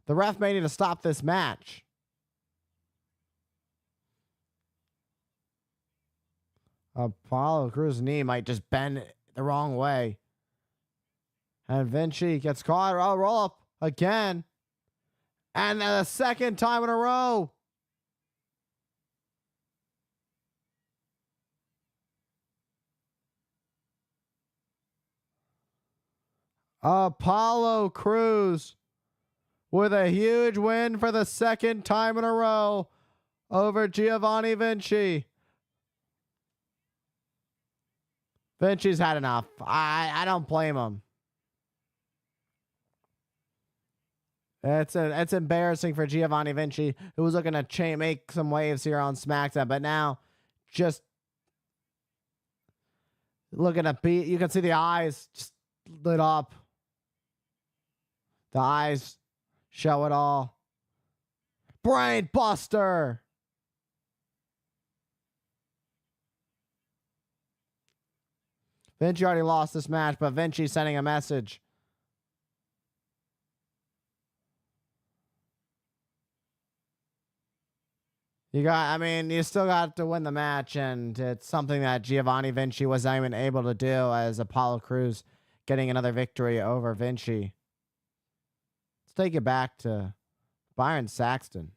The ref may need to stop this match. Apollo Crews' knee might just bend the wrong way. And Vinci gets caught. Oh, roll up again. And the second time in a row. Apollo Crews with a huge win for the second time in a row over Giovanni Vinci. Vinci's had enough. I don't blame him. It's embarrassing for Giovanni Vinci, who was looking to make some waves here on SmackDown, but now just looking to beat. You can see the eyes just lit up. The eyes show it all. Brain Buster. Vinci already lost this match, but Vinci's sending a message. You still got to win the match, and it's something that Giovanni Vinci wasn't even able to do as Apollo Crews getting another victory over Vinci. Let's take it back to Byron Saxton.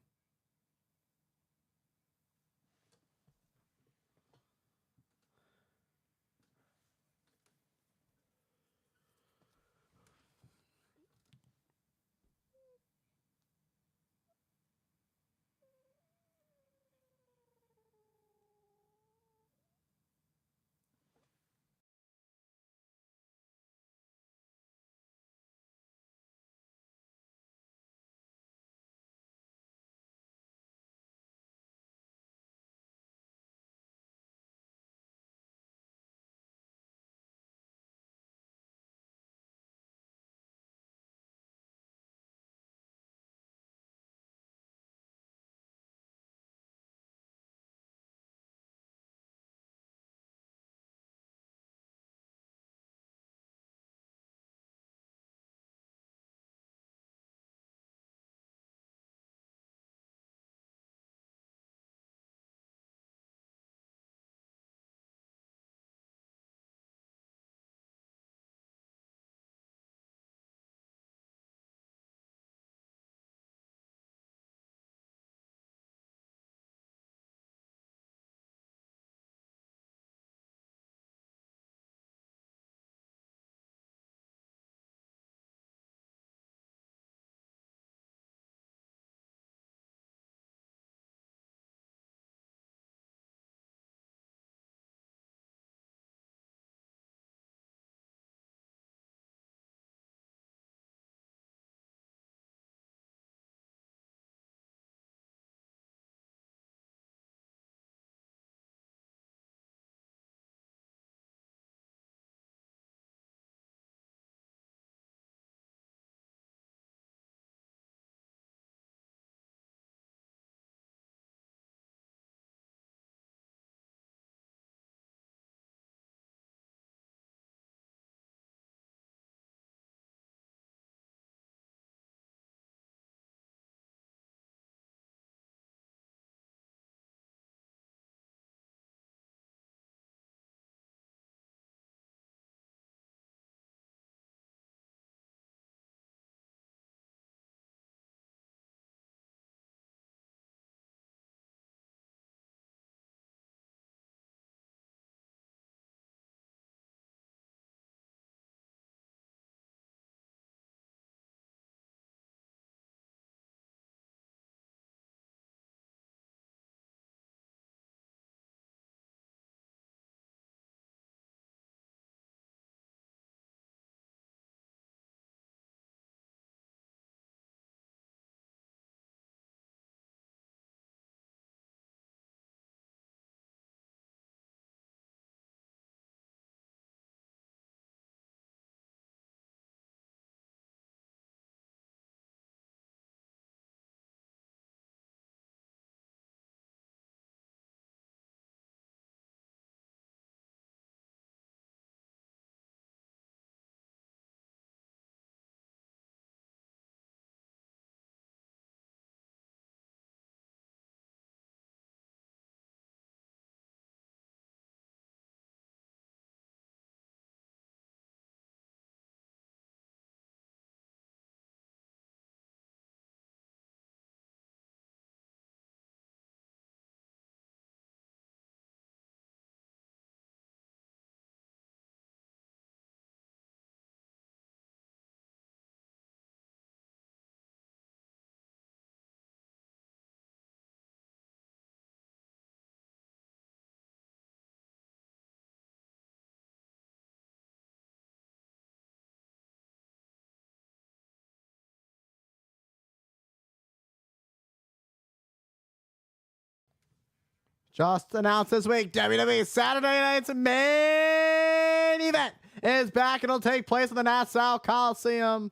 Just announced this week, WWE Saturday Night's main event is back. It'll take place in the Nassau Coliseum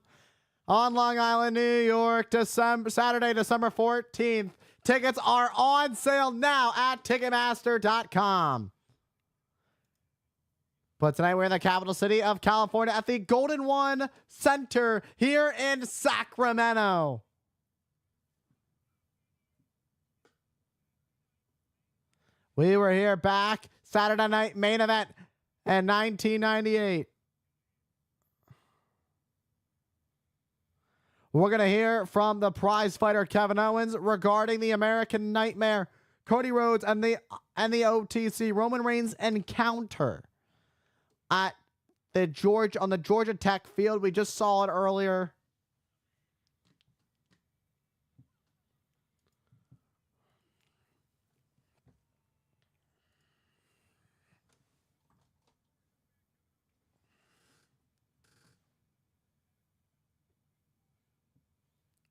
on Long Island, New York, Saturday, December 14th. Tickets are on sale now at Ticketmaster.com. But tonight we're in the capital city of California at the Golden One Center here in Sacramento. We were here back Saturday night main event in 1998. We're going to hear from the prize fighter Kevin Owens regarding the American Nightmare, Cody Rhodes, and the OTC Roman Reigns encounter at the Georgia Tech field. We just saw it earlier.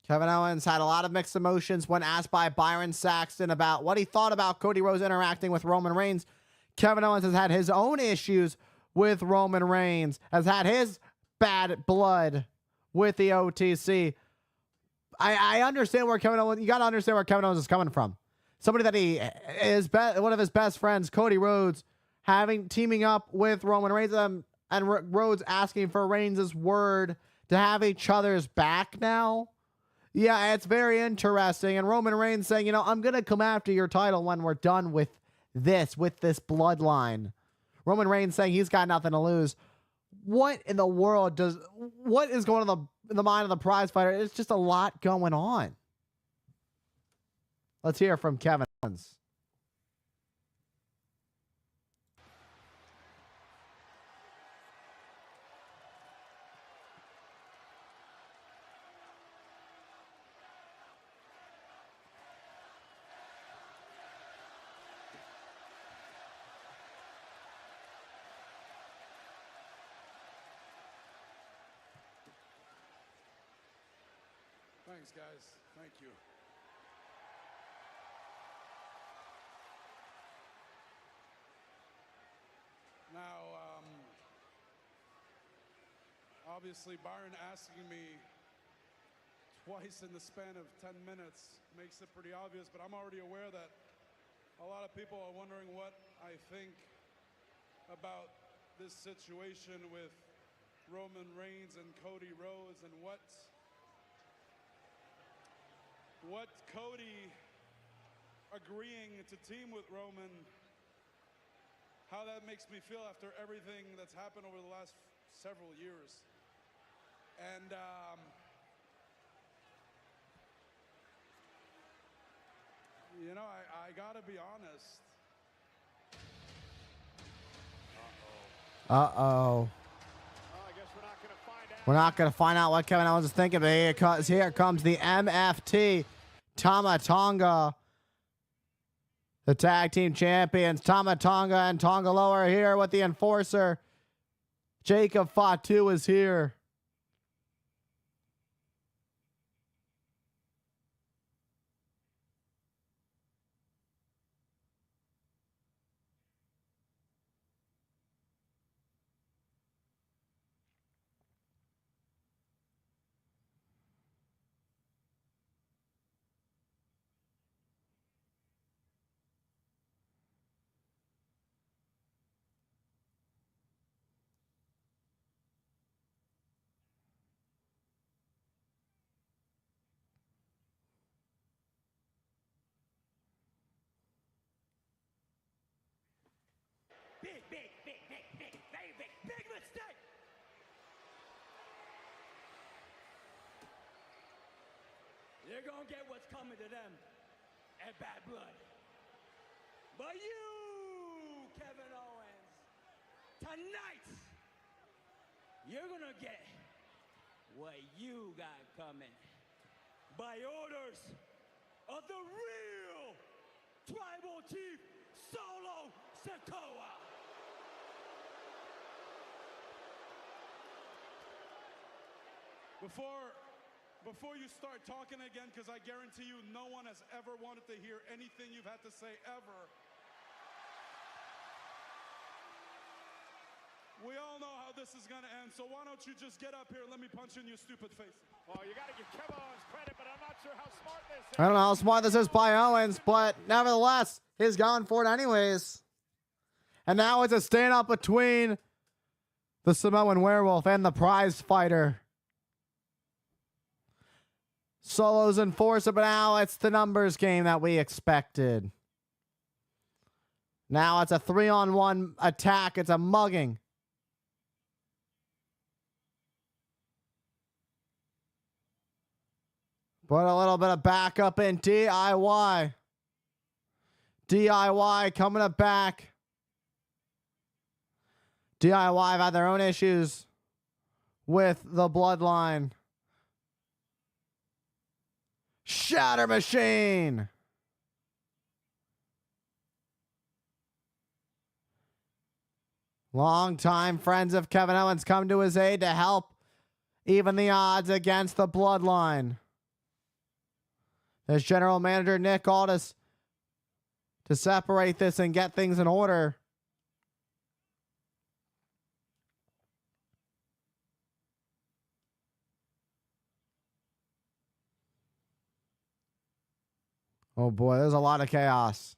Kevin Owens had a lot of mixed emotions when asked by Byron Saxton about what he thought about Cody Rhodes interacting with Roman Reigns. Kevin Owens has had his own issues with Roman Reigns, has had his bad blood with the OTC. I understand where Kevin Owens, you got to understand where Kevin Owens is coming from. Somebody that he is, one of his best friends, Cody Rhodes, teaming up with Roman Reigns, and Rhodes asking for Reigns' word to have each other's back now. Yeah, it's very interesting. And Roman Reigns saying, you know, I'm going to come after your title when we're done with this bloodline. Roman Reigns saying he's got nothing to lose. What in the world what is going on in the mind of the prize fighter? It's just a lot going on. Let's hear from Kevin Owens. Thanks, guys. Thank you. Now, obviously, Byron asking me twice in the span of 10 minutes makes it pretty obvious, but I'm already aware that a lot of people are wondering what I think about this situation with Roman Reigns and Cody Rhodes, and what Cody agreeing to team with Roman, how that makes me feel after everything that's happened over the last several years. And you know, I gotta be honest. Uh-oh. We're not going to find out what Kevin Owens is thinking, but here comes the MFT Tama Tonga. The tag team champions, Tama Tonga and Tonga Loa, are here with the enforcer. Jacob Fatu is here. Big mistake! They're gonna get what's coming to them at bad blood. But you, Kevin Owens, tonight, you're gonna get what you got coming by orders of the real tribal chief, Solo Sikoa. Before you start talking again, because I guarantee you no one has ever wanted to hear anything you've had to say ever, We all know how this is going to end, so why don't you just get up here and let me punch in your stupid face. Well, you got to give Kevin Owens credit, but I'm not sure how smart this is. I don't know how smart this is by Owens, but nevertheless, he's going for it anyways. And now it's a stand-up between the Samoan Werewolf and the prize fighter. Solo's enforcer, but now it's the numbers game that we expected. Now it's a 3-on-1 attack. It's a mugging. But a little bit of backup in DIY. DIY coming up back. DIY have had their own issues with the bloodline. Shatter Machine. Longtime friends of Kevin Owens come to his aid to help even the odds against the bloodline. There's General Manager Nick Aldis to separate this and get things in order. Oh boy, there's a lot of chaos.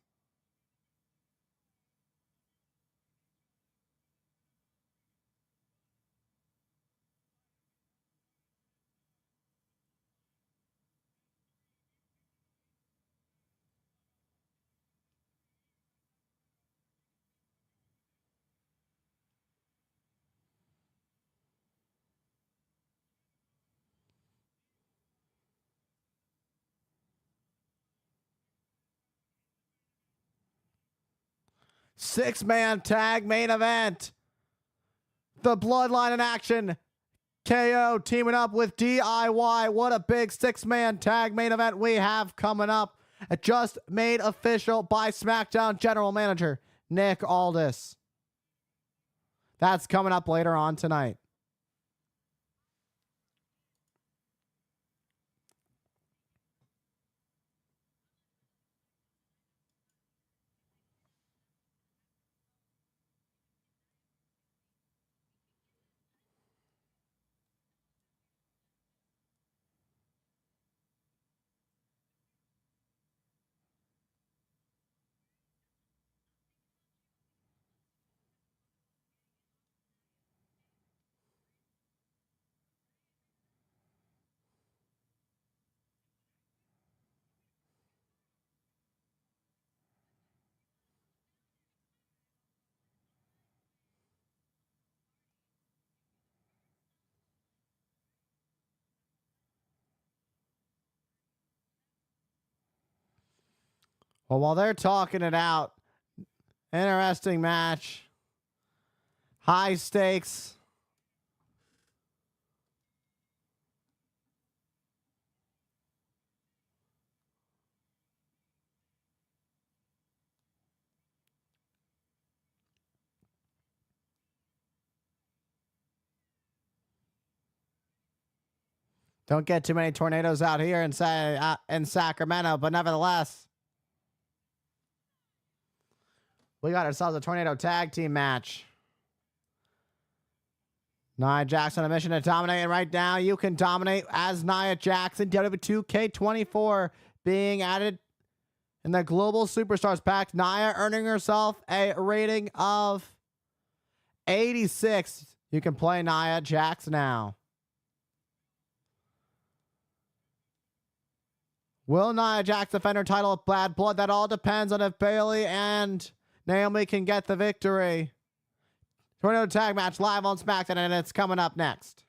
Six-man tag main event. The Bloodline in action. KO teaming up with DIY. What a big six-man tag main event we have coming up. It just made official by SmackDown General Manager Nick Aldis. That's coming up later on tonight. Well, while they're talking it out, interesting match. High stakes. Don't get too many tornadoes out here in Sacramento, but nevertheless, we got ourselves a tornado tag team match. Nia Jax on a mission to dominate, and right now you can dominate as Nia Jax in WWE 2K24 being added in the Global Superstars pack. Nia earning herself a rating of 86. You can play Nia Jax now. Will Nia Jax defend her title of Bad Blood? That all depends on if Bayley and Naomi can get the victory. Tornado tag match live on SmackDown, and it's coming up next.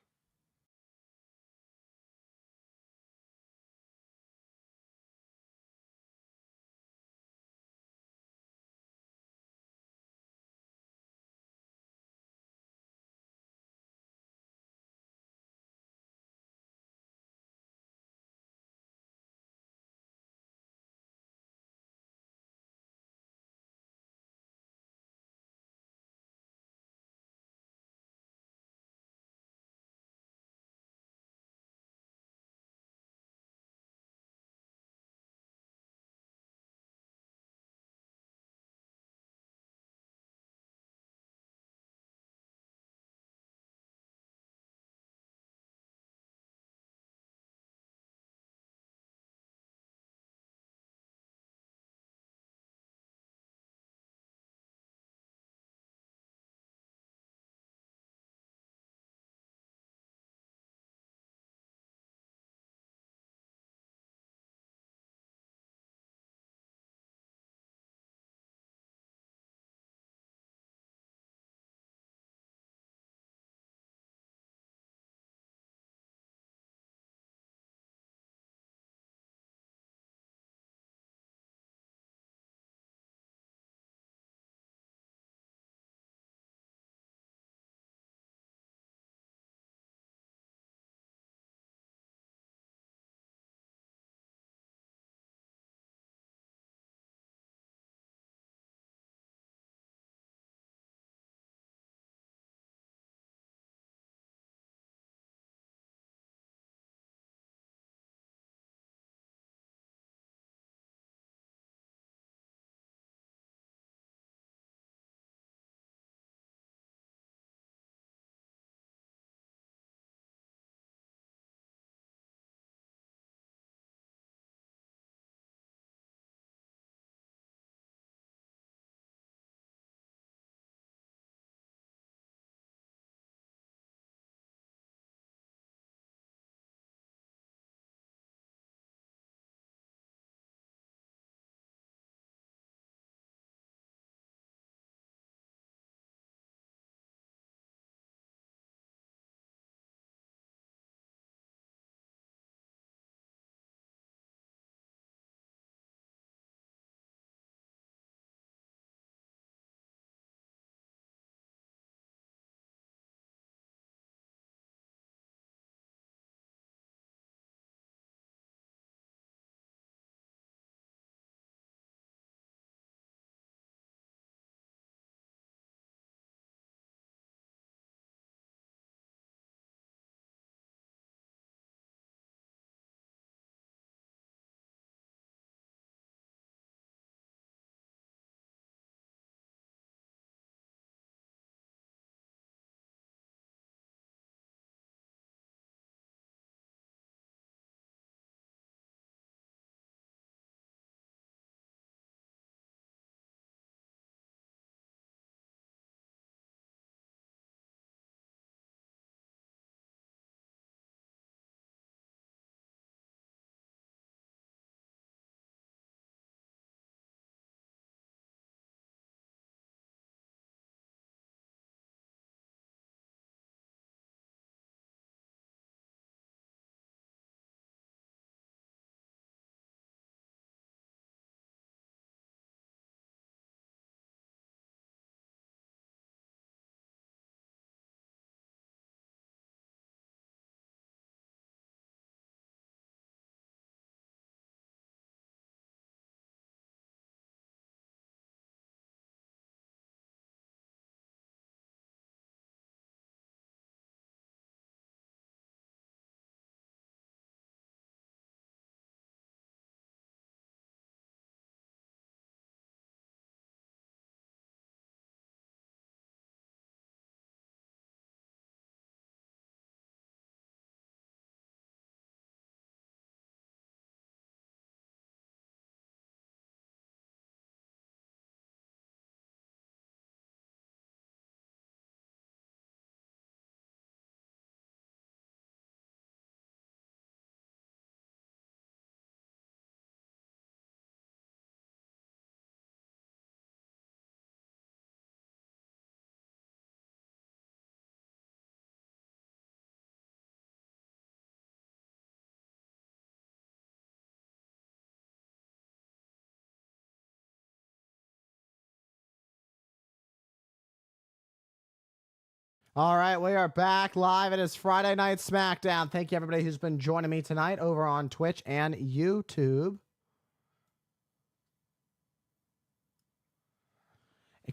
All right, we are back live. It is Friday Night SmackDown. Thank you, everybody who's been joining me tonight over on Twitch and YouTube.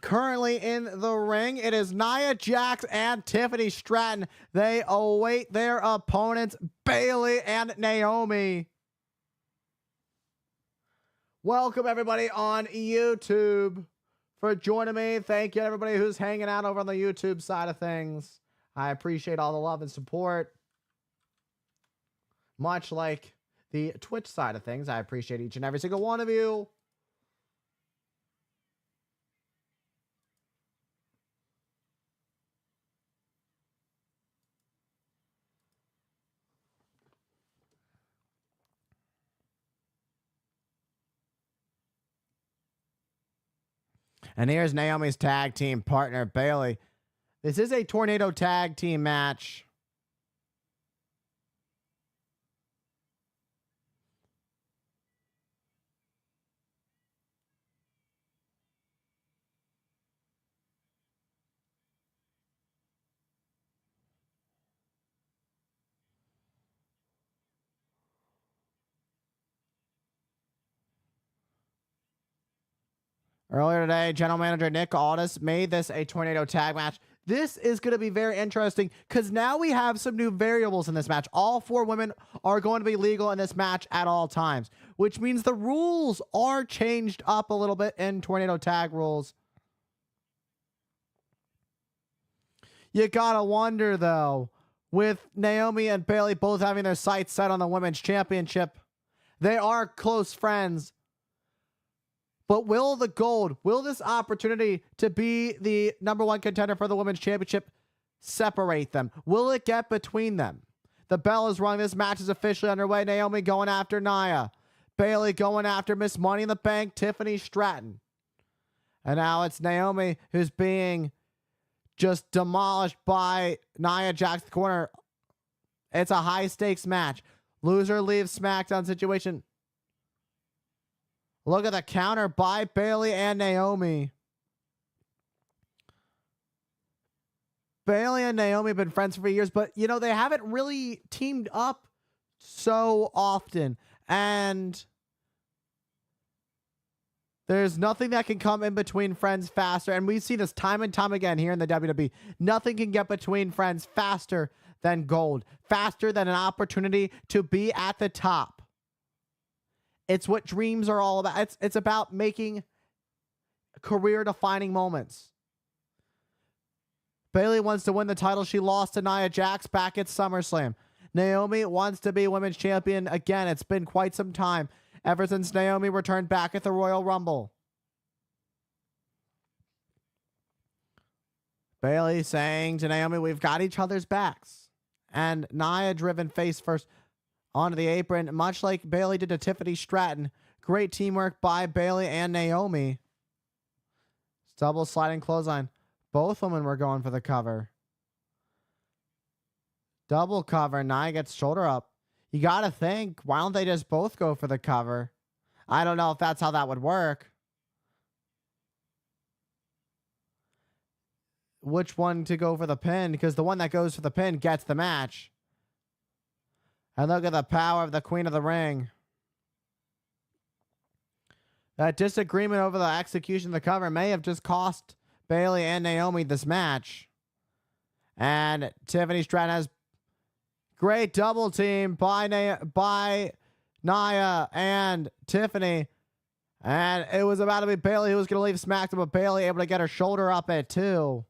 Currently in the ring, it is Nia Jax and Tiffany Stratton. They await their opponents, Bayley and Naomi. Welcome, everybody on YouTube, for joining me. Thank you, everybody who's hanging out over on the YouTube side of things. I appreciate all the love and support. Much like the Twitch side of things, I appreciate each and every single one of you. And here's Naomi's tag team partner, Bayley. This is a tornado tag team match. Earlier today, General Manager Nick Aldis made this a tornado tag match. This is going to be very interesting because now we have some new variables in this match. All 4 women are going to be legal in this match at all times, which means the rules are changed up a little bit in tornado tag rules. You gotta wonder, though, with Naomi and Bayley both having their sights set on the women's championship, they are close friends. But will this opportunity to be the #1 contender for the women's championship separate them? Will it get between them? The bell is rung. This match is officially underway. Naomi going after Nia. Bayley going after Miss Money in the Bank, Tiffany Stratton. And now it's Naomi who's being just demolished by Nia Jax in the corner. It's a high-stakes match. Loser leaves SmackDown situation. Look at the counter by Bayley and Naomi. Bayley and Naomi have been friends for years, but, you know, they haven't really teamed up so often. And there's nothing that can come in between friends faster. And we've seen this time and time again here in the WWE. Nothing can get between friends faster than gold, faster than an opportunity to be at the top. It's what dreams are all about. It's about making career-defining moments. Bayley wants to win the title she lost to Nia Jax back at SummerSlam. Naomi wants to be women's champion again. It's been quite some time ever since Naomi returned back at the Royal Rumble. Bayley saying to Naomi, we've got each other's backs. And Nia driven face first onto the apron, much like Bayley did to Tiffany Stratton. Great teamwork by Bayley and Naomi. Double sliding clothesline. Both women were going for the cover. Double cover. Nia gets shoulder up. You got to think, why don't they just both go for the cover? I don't know if that's how that would work. Which one to go for the pin? Because the one that goes for the pin gets the match. And look at the power of the Queen of the Ring. That disagreement over the execution of the cover may have just cost Bayley and Naomi this match. And Tiffany Stratton has great double team by Nia and Tiffany. And it was about to be Bayley who was going to leave SmackDown, but Bayley able to get her shoulder up at 2.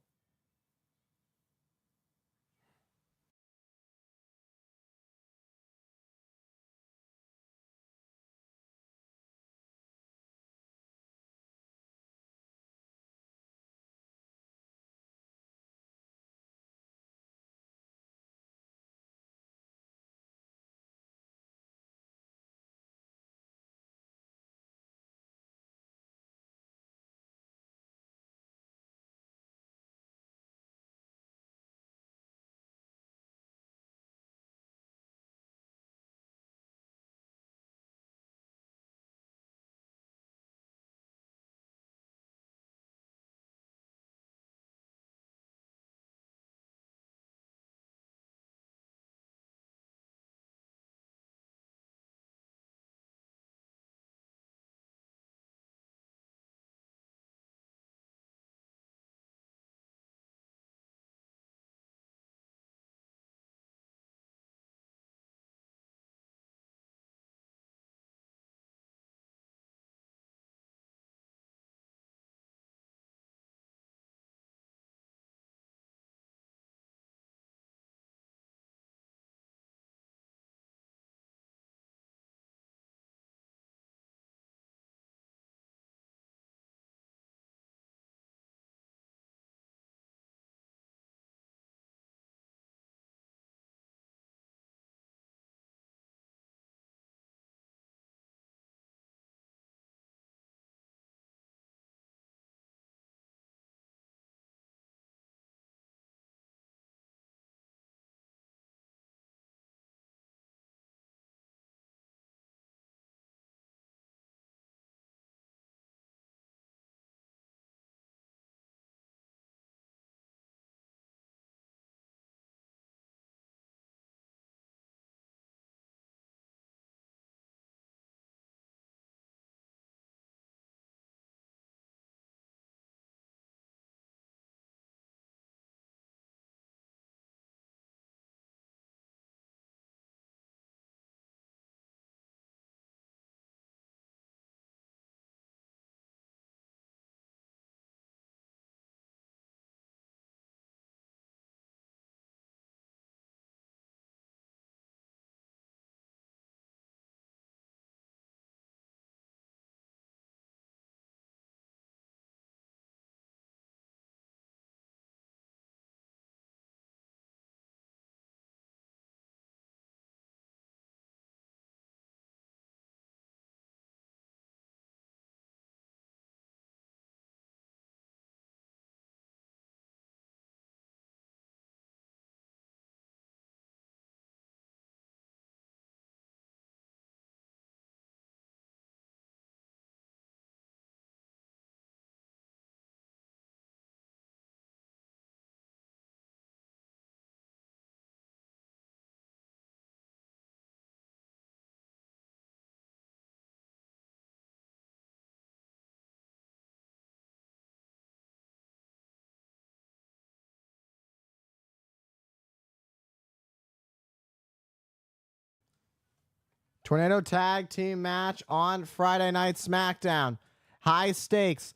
Tornado Tag Team match on Friday Night SmackDown. High stakes.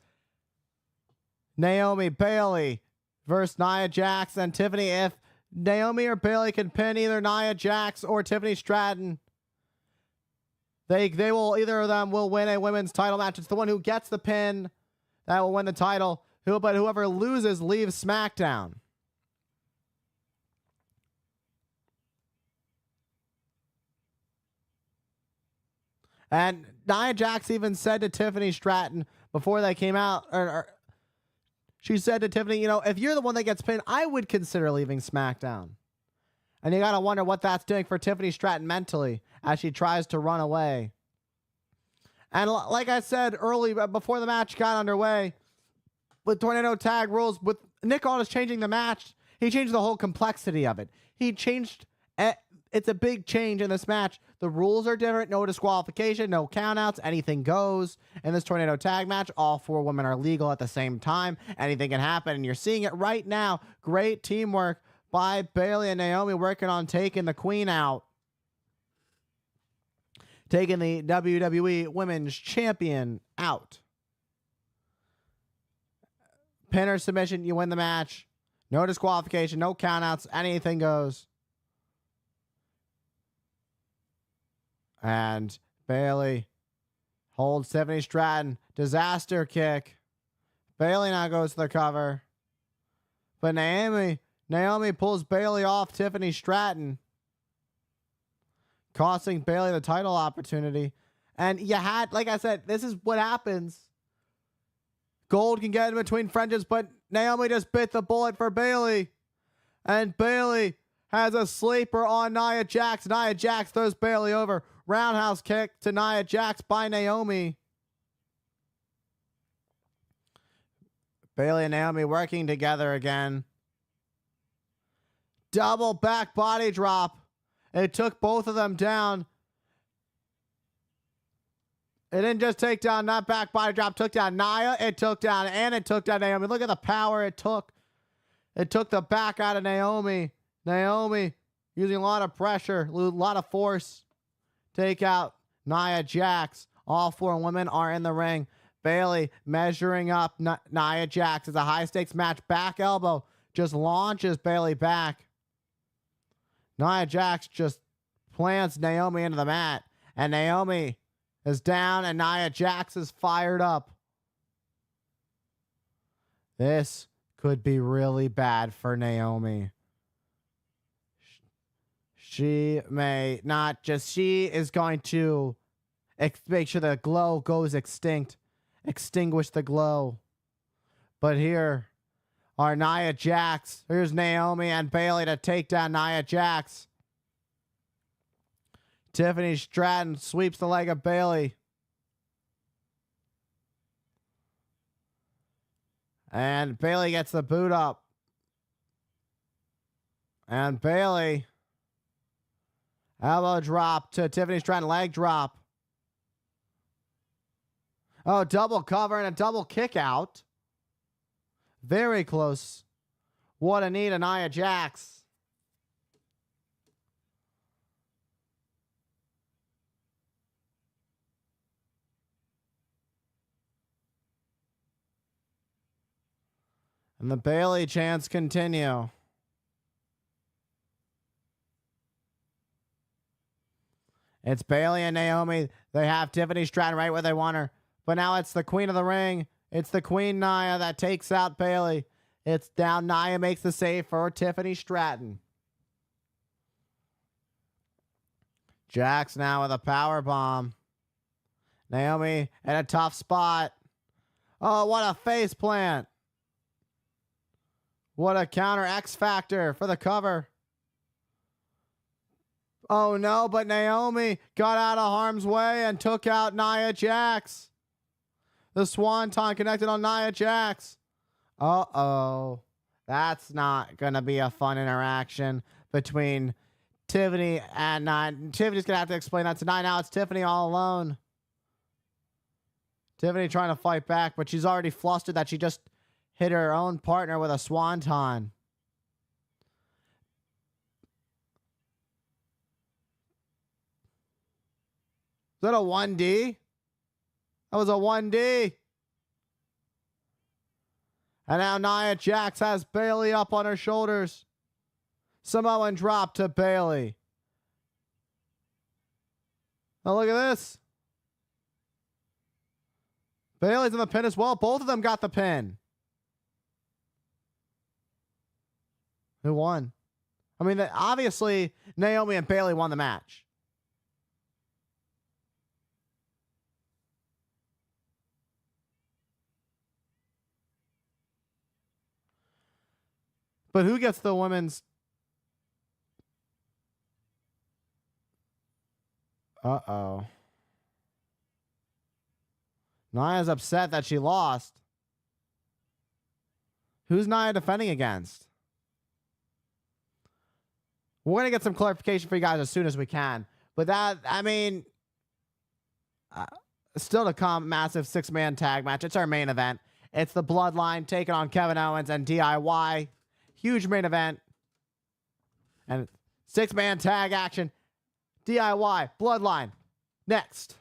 Naomi Bailey versus Nia Jax and Tiffany. If Naomi or Bailey can pin either Nia Jax or Tiffany Stratton, they will, either of them will win a women's title match. It's the one who gets the pin that will win the title. But whoever loses leaves SmackDown. And Nia Jax even said to Tiffany Stratton before they came out, she said to Tiffany, you know, if you're the one that gets pinned, I would consider leaving SmackDown. And you got to wonder what that's doing for Tiffany Stratton mentally as she tries to run away. And like I said early, before the match got underway, with Tornado Tag rules, with Nick Aldis changing the match, he changed the whole complexity of it. He changed, it's a big change in this match. The rules are different, no disqualification, no countouts, anything goes. In this Tornado Tag match, all 4 women are legal at the same time. Anything can happen, and you're seeing it right now. Great teamwork by Bailey and Naomi working on taking the Queen out. Taking the WWE Women's Champion out. Pinner submission, you win the match. No disqualification, no countouts, anything goes. And Bailey holds Tiffany Stratton. Disaster kick. Bailey now goes to the cover. But Naomi pulls Bailey off Tiffany Stratton, costing Bailey the title opportunity. And you had, like I said, this is what happens. Gold can get in between friendships, but Naomi just bit the bullet for Bailey. And Bailey has a sleeper on Nia Jax. Nia Jax throws Bailey over. Roundhouse kick to Nia Jax by Naomi. Bailey and Naomi working together again. Double back body drop. It took both of them down. It didn't just take down, not back body drop, took down Nia. It took down, and it took down Naomi. Look at the power it took. It took the back out of Naomi. Naomi using a lot of pressure, a lot of force. Take out Nia Jax. All 4 women are in the ring. Bailey measuring up Nia Jax. It's a high-stakes match. Back elbow just launches Bailey back. Nia Jax just plants Naomi into the mat. And Naomi is down, and Nia Jax is fired up. This could be really bad for Naomi. She may not just, she is going to make sure the glow goes extinct. Extinguish the glow. But here are Nia Jax. Here's Naomi and Bailey to take down Nia Jax. Tiffany Stratton sweeps the leg of Bailey. And Bailey gets the boot up. And Bailey, elbow drop to Tiffany Stratton, leg drop. Oh, double cover and a double kick out. Very close. What a knee to Nia Jax. And the Bailey chants continue. It's Bailey and Naomi. They have Tiffany Stratton right where they want her. But now it's the Queen of the Ring. It's the Queen Nia that takes out Bailey. It's down. Nia makes the save for Tiffany Stratton. Jax now with a power bomb. Naomi in a tough spot. Oh, what a face plant. What a counter X Factor for the cover. Oh no, but Naomi got out of harm's way and took out Nia Jax. The Swanton connected on Nia Jax. Uh-oh. That's not going to be a fun interaction between Tiffany and Nia. Tiffany's going to have to explain that to Nia. Now it's Tiffany all alone. Tiffany trying to fight back, but she's already flustered that she just hit her own partner with a Swanton. that a 1D? That was a 1D. And now Nia Jax has Bayley up on her shoulders. Samoan drop to Bayley. Now look at this. Bayley's in the pin as well. Both of them got the pin. Who won? I mean, obviously, Naomi and Bayley won the match. But who gets the women's... Uh-oh. Nia's upset that she lost. Who's Nia defending against? We're going to get some clarification for you guys as soon as we can. But that, I mean, still to come, massive 6-man tag match. It's our main event. It's the Bloodline taking on Kevin Owens and DIY. Huge main event. And 6-man tag action. DIY, Bloodline. Next.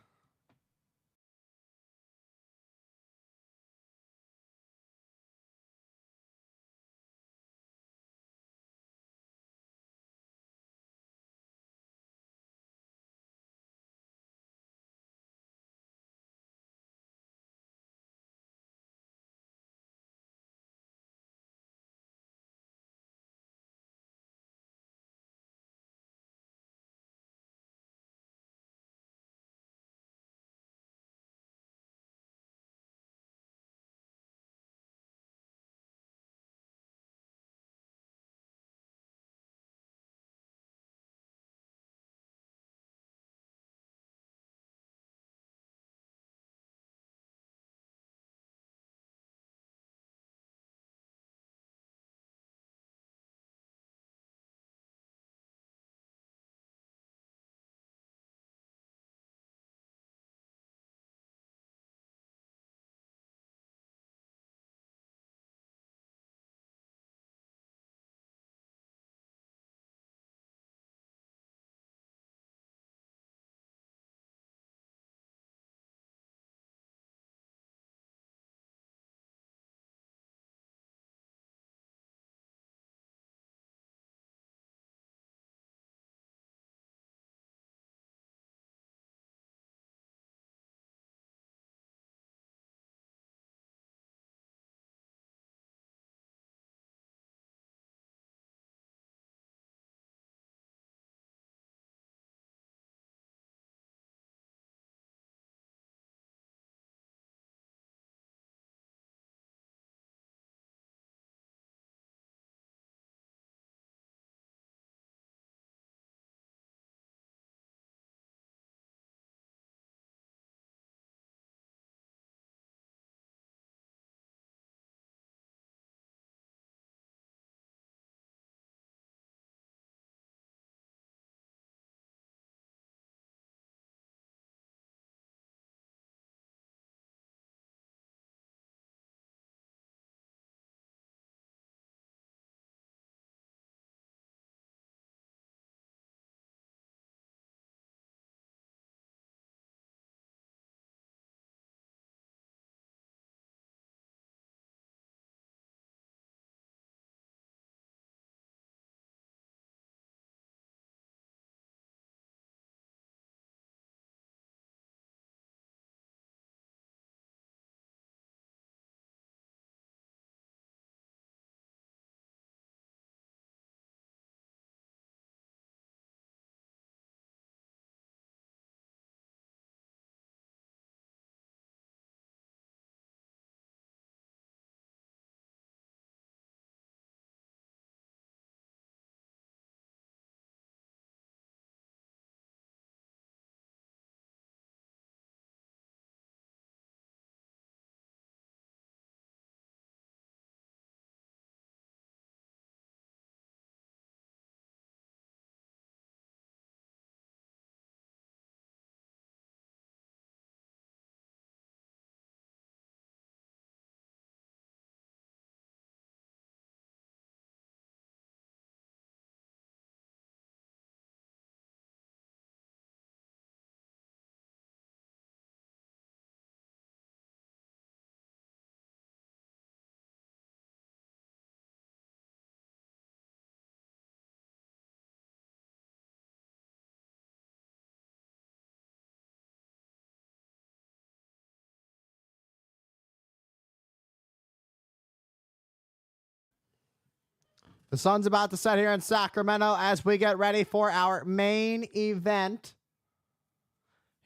The sun's about to set here in Sacramento as we get ready for our main event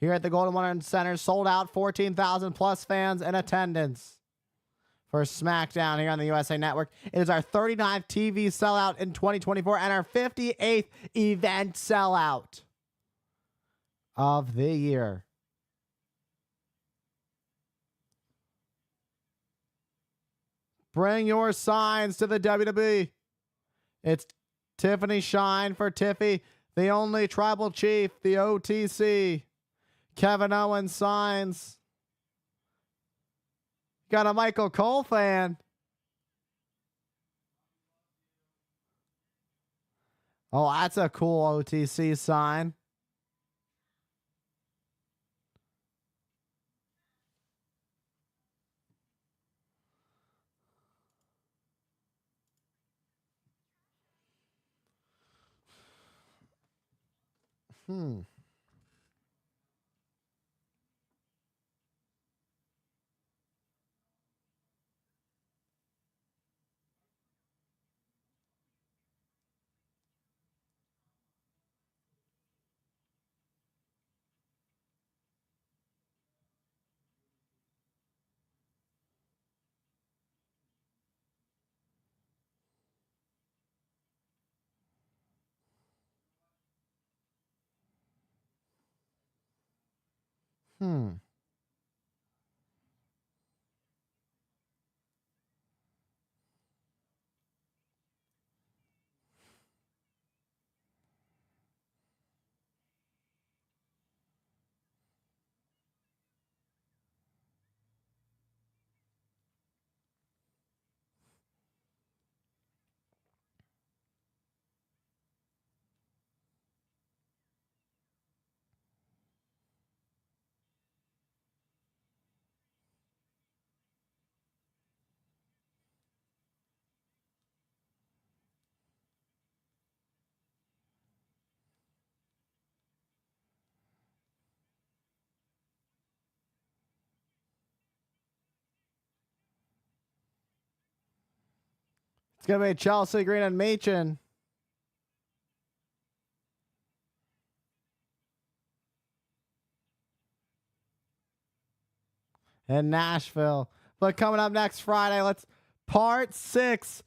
here at the Golden 100 Center. Sold out, 14,000 plus fans in attendance for SmackDown here on the USA Network. It is our 39th TV sellout in 2024 and our 58th event sellout of the year. Bring your signs to the WWE. It's Tiffany Shine for Tiffy, the only tribal chief, the OTC. Kevin Owens signs. Got a Michael Cole fan. Oh, that's a cool OTC sign. It's going to be Chelsea Green and Machin. In Nashville. But coming up next Friday, let's part 6.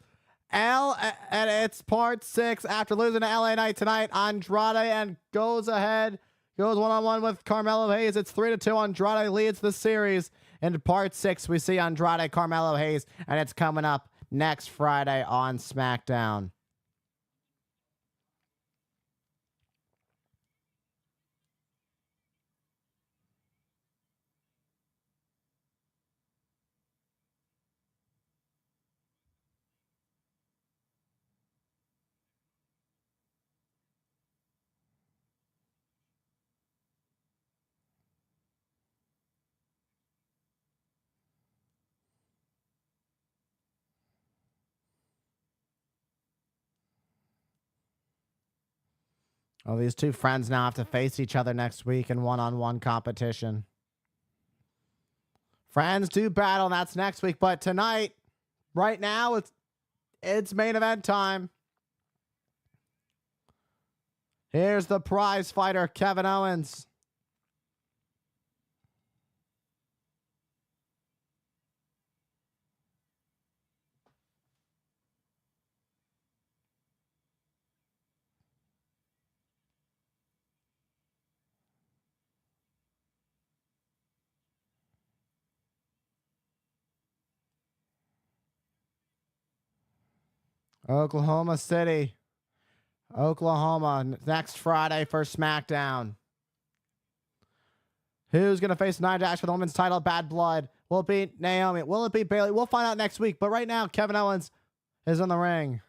And it's part 6 after losing to LA Knight tonight. Andrade and goes one-on-one with Carmelo Hayes. It's 3-2. Andrade leads the series. In part 6, we see Andrade, Carmelo Hayes, and it's coming up next Friday on SmackDown. Oh, these two friends now have to face each other next week in one-on-one competition. Friends do battle, and that's next week. But tonight, right now, it's main event time. Here's the prize fighter, Kevin Owens. Oklahoma City. Oklahoma next Friday for SmackDown. Who's going to face Nia Jax for the women's title? Bad Blood. Will it be Naomi? Will it be Bayley? We'll find out next week. But right now, Kevin Owens is in the ring.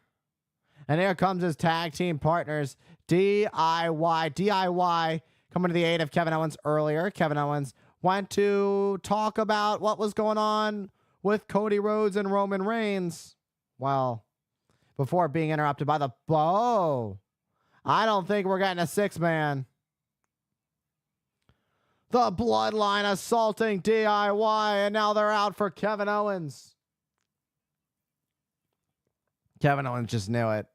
And here comes his tag team partners, DIY. DIY coming to the aid of Kevin Owens earlier. Kevin Owens went to talk about what was going on with Cody Rhodes and Roman Reigns. Well, before being interrupted by the bow. I don't think we're getting a 6-man. The Bloodline assaulting DIY, and now they're out for Kevin Owens. Kevin Owens just knew it.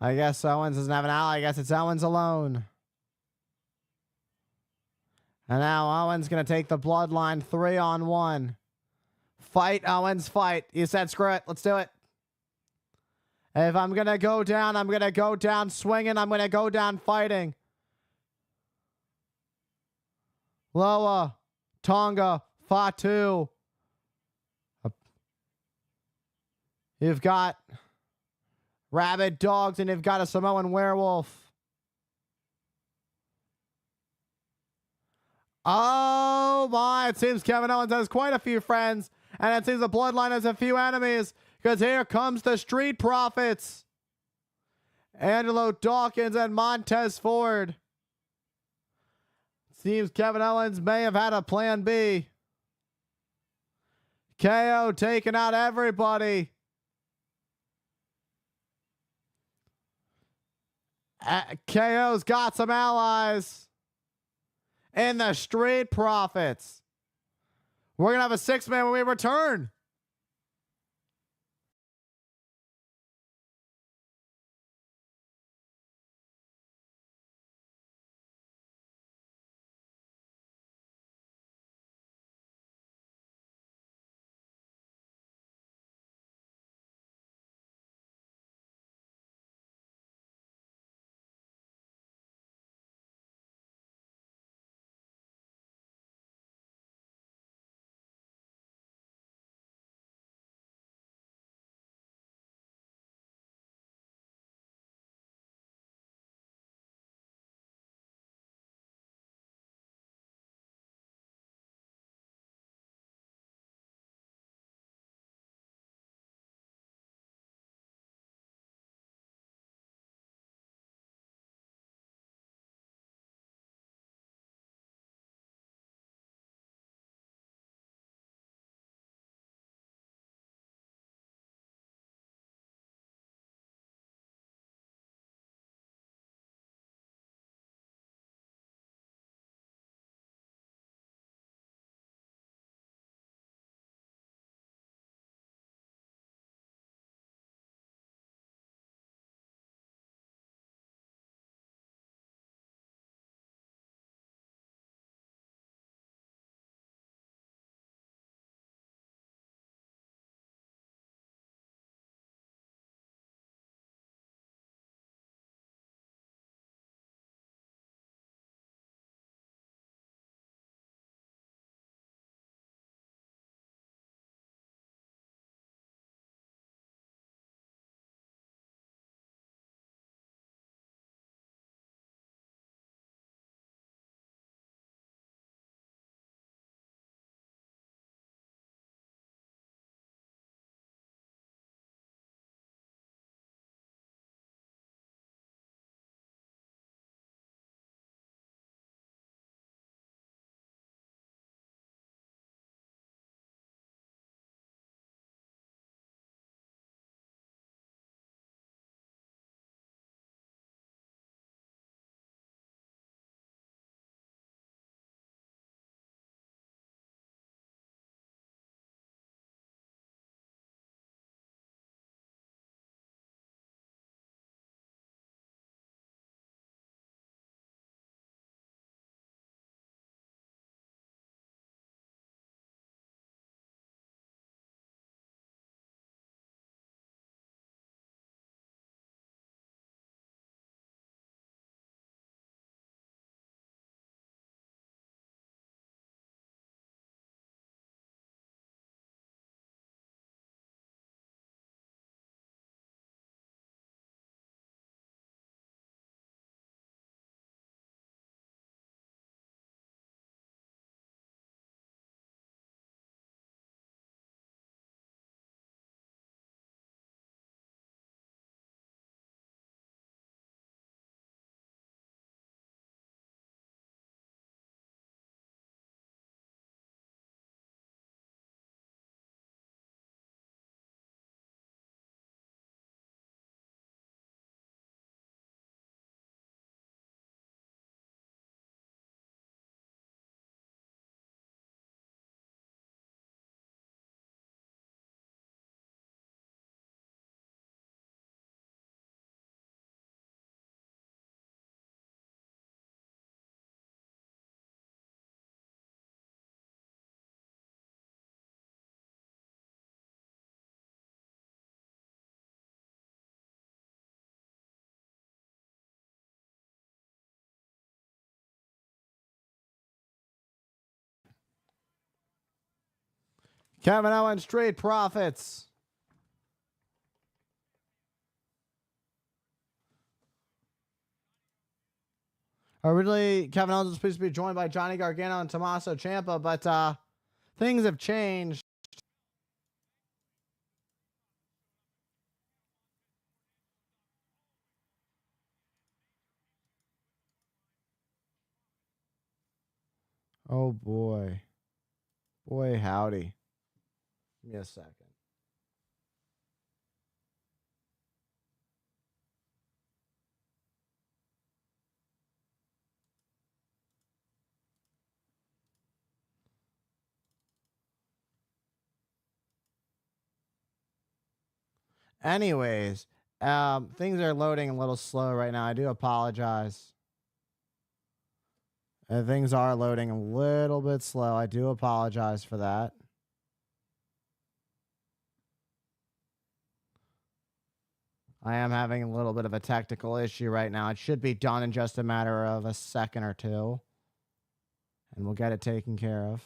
I guess Owens doesn't have an ally. I guess it's Owens alone. And now Owens going to take the Bloodline 3-on-1. Fight, Owens, fight. You said screw it. Let's do it. If I'm going to go down, I'm going to go down swinging. I'm going to go down fighting. Loa, Tonga, Fatu. You've got rabid dogs and you've got a Samoan werewolf. Oh my, it seems Kevin Owens has quite a few friends. And it seems the Bloodline has a few enemies. Because here comes the Street Profits. Angelo Dawkins and Montez Ford. Seems Kevin Owens may have had a plan B. KO taking out everybody. KO's got some allies. In the Street Profits. We're going to have a 6-man when we return. Kevin Owens, Street Profits. Originally, Kevin Owens was supposed to be joined by Johnny Gargano and Tommaso Ciampa, but things have changed. Oh boy. Boy, howdy. Give me a second. Anyways, things are loading a little slow right now. I do apologize. Things are loading a little bit slow. I do apologize for that. I am having a little bit of a technical issue right now. It should be done in just a matter of a second or two. And we'll get it taken care of.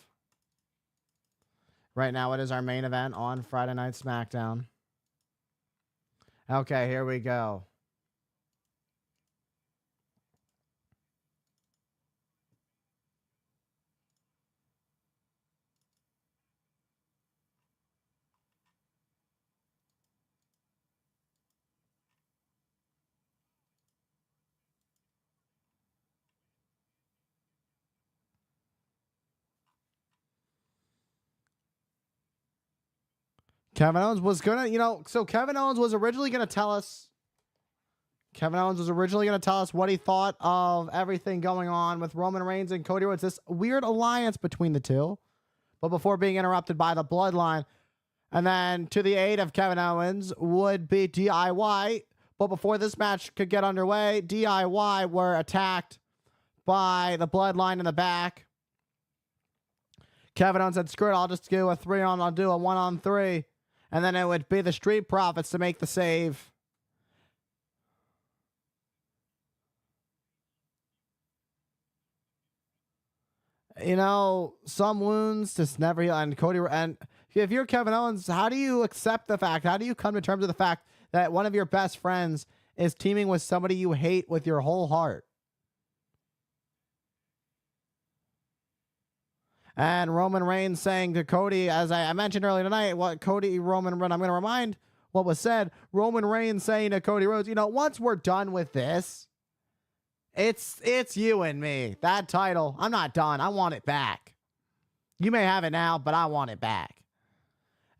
Right now, it is our main event on Friday Night SmackDown. Okay, here we go. Kevin Owens was gonna, so Kevin Owens was originally gonna tell us. Kevin Owens was originally gonna tell us what he thought of everything going on with Roman Reigns and Cody Rhodes. This weird alliance between the two, but before being interrupted by the Bloodline, and then to the aid of Kevin Owens would be DIY. But before this match could get underway, DIY were attacked by the Bloodline in the back. Kevin Owens said, "Screw it, I'll just do a 3-on, I'll do a 1-on-3." And then it would be the Street Profits to make the save. Some wounds just never heal. And Cody, and if you're Kevin Owens, how do you accept the fact? How do you come to terms with the fact that one of your best friends is teaming with somebody you hate with your whole heart? And Roman Reigns saying to Cody, as I mentioned earlier tonight, I'm going to remind what was said. Roman Reigns saying to Cody Rhodes, once we're done with this, it's you and me. That title, I'm not done. I want it back. You may have it now, but I want it back.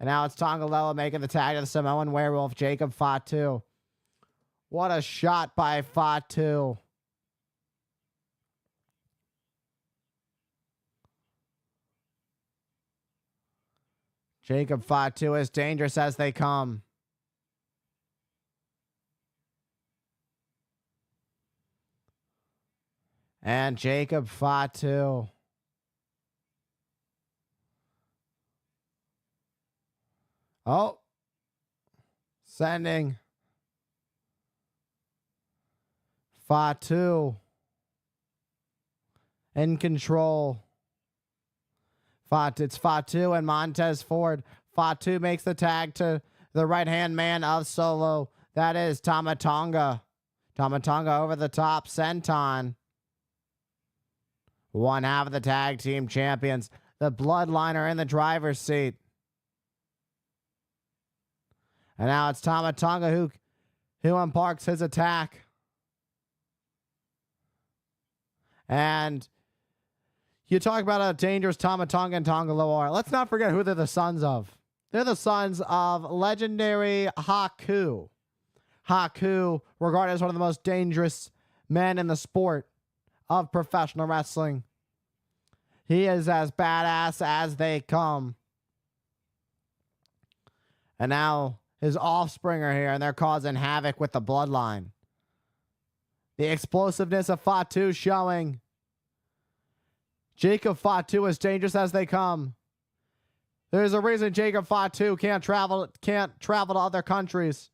And now it's Tonga Loa making the tag to the Samoan Werewolf, Jacob Fatu. What a shot by Fatu. Jacob Fatu is dangerous as they come. And Jacob Fatu. Oh. Sending. Fatu. In control. It's Fatu and Montez Ford. Fatu makes the tag to the right-hand man of Solo. That is Tama Tonga. Tama Tonga over the top. Senton. One half of the tag team champions. The Bloodline are in the driver's seat. And now it's Tama Tonga who embarks his attack. And you talk about a dangerous Tama Tonga and Tonga Loa. Let's not forget who they're the sons of. They're the sons of legendary Haku. Haku, regarded as one of the most dangerous men in the sport of professional wrestling. He is as badass as they come. And now his offspring are here, and they're causing havoc with the Bloodline. The explosiveness of Fatu showing. Jacob Fatu as dangerous as they come. There's a reason Jacob Fatu can't travel to other countries.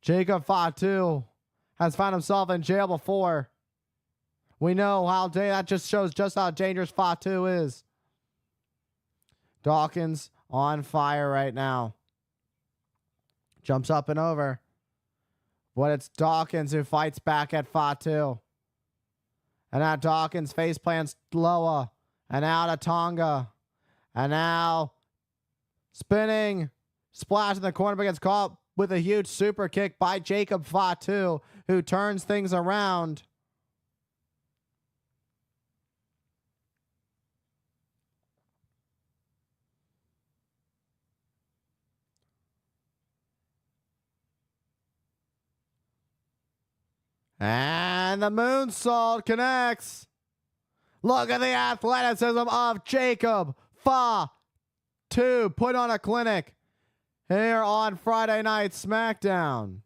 Jacob Fatu has found himself in jail before We know how that just shows just how dangerous Fatu is. Dawkins on fire right now. Jumps up and over. But it's Dawkins who fights back at Fatu. And now Dawkins face plants Loa. And now to Tonga. And now spinning. Splash in the corner, but gets caught with a huge super kick by Jacob Fatu, who turns things around. And the moonsault connects. Look at the athleticism of Jacob Fatu. Put on a clinic here on Friday Night SmackDown.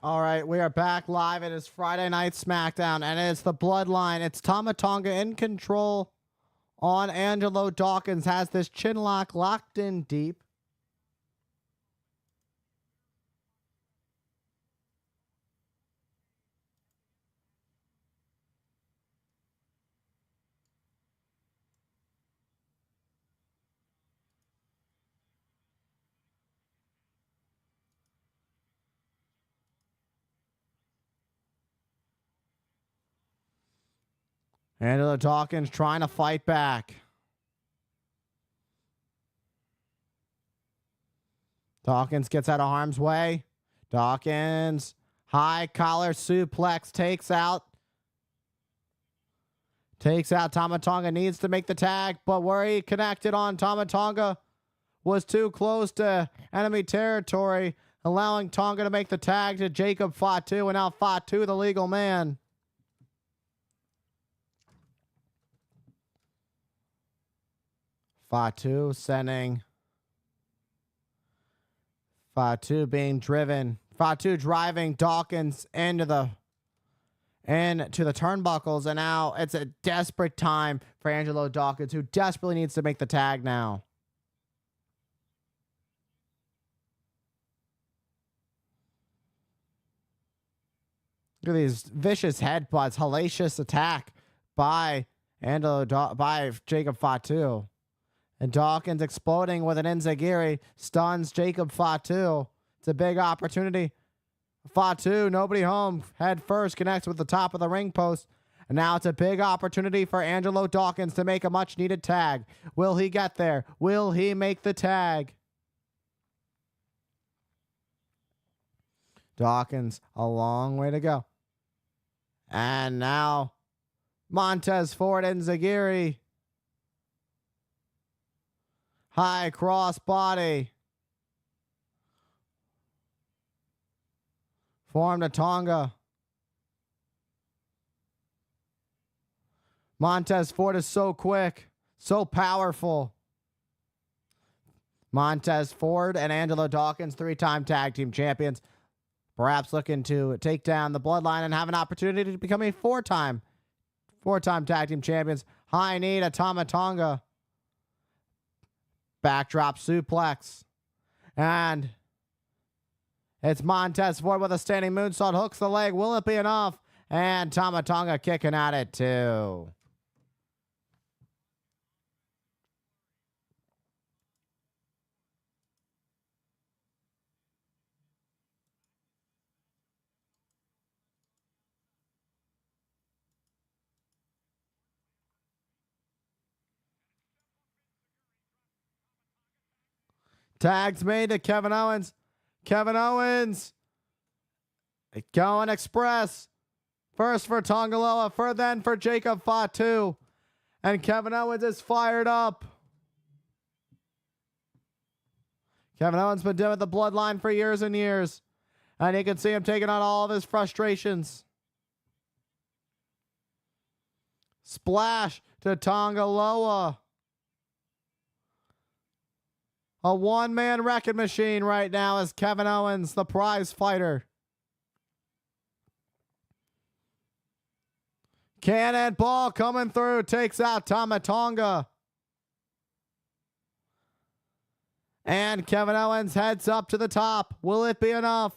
All right, we are back live. It is Friday Night SmackDown, and it's the Bloodline. It's Tama Tonga in control on Angelo Dawkins. Has this chin lock locked in deep. Angelo Dawkins trying to fight back. Dawkins gets out of harm's way. Dawkins, high collar suplex, takes out Tama Tonga, needs to make the tag, but where he connected on Tama Tonga was too close to enemy territory, allowing Tonga to make the tag to Jacob Fatu, and now Fatu, the legal man. Fatu being driven. Fatu driving Dawkins into the turnbuckles, and now it's a desperate time for Angelo Dawkins, who desperately needs to make the tag now. Look at these vicious headbutts, hellacious attack by Jacob Fatu. And Dawkins exploding with an enziguri, stuns Jacob Fatu. It's a big opportunity. Fatu, nobody home, head first, connects with the top of the ring post. And now it's a big opportunity for Angelo Dawkins to make a much needed tag. Will he get there? Will he make the tag? Dawkins, a long way to go. And now Montez Ford enziguri. High cross body. Form to Tonga. Montez Ford is so quick, so powerful. Montez Ford and Angelo Dawkins, 3-time tag team champions, perhaps looking to take down the Bloodline and have an opportunity to become a 4-time tag team champions. High knee to Tama Tonga. Backdrop suplex. And it's Montez Ford with a standing moonsault. Hooks the leg. Will it be enough? And Tama Tonga kicking at it too. Tags made to Kevin Owens. Kevin Owens going express. First for Tongaloa, then for Jacob Fatu. And Kevin Owens is fired up. Kevin Owens been dealing with the Bloodline for years and years. And you can see him taking on all of his frustrations. Splash to Tongaloa. A one-man wrecking machine right now is Kevin Owens, the prize fighter. Cannonball coming through, takes out Tama Tonga. And Kevin Owens heads up to the top. Will it be enough?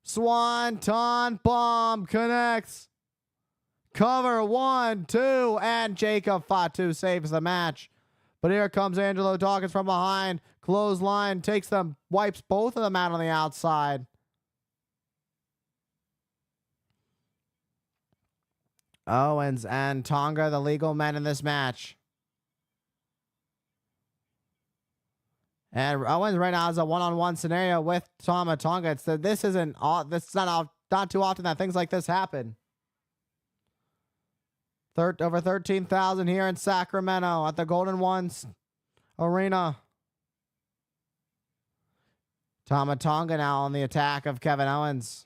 Swanton bomb connects. Cover 1, 2, and Jacob Fatu saves the match. But here comes Angelo Dawkins from behind. Clothesline takes them, wipes both of them out on the outside. Owens and Tonga, the legal men in this match. And Owens right now has a one-on-one scenario with Tama Tonga. This is not too often that things like this happen. Over 13,000 here in Sacramento at the Golden Ones Arena. Tama Tonga now on the attack of Kevin Owens.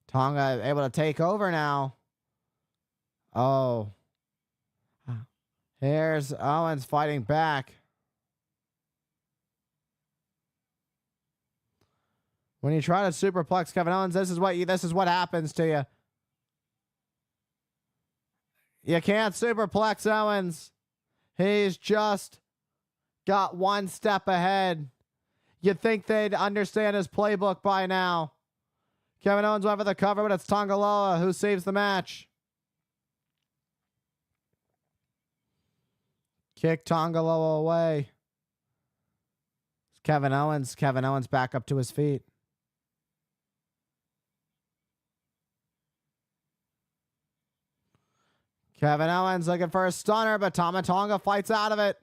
Tonga able to take over now. Oh. Here's Owens fighting back. When you try to superplex Kevin Owens, this is what happens to you. You can't superplex Owens. He's just got one step ahead. You'd think they'd understand his playbook by now. Kevin Owens went for the cover, but it's Tongaloa who saves the match. Kick Tongaloa away. Kevin Owens back up to his feet. Kevin Owens looking for a stunner, but Tama Tonga fights out of it.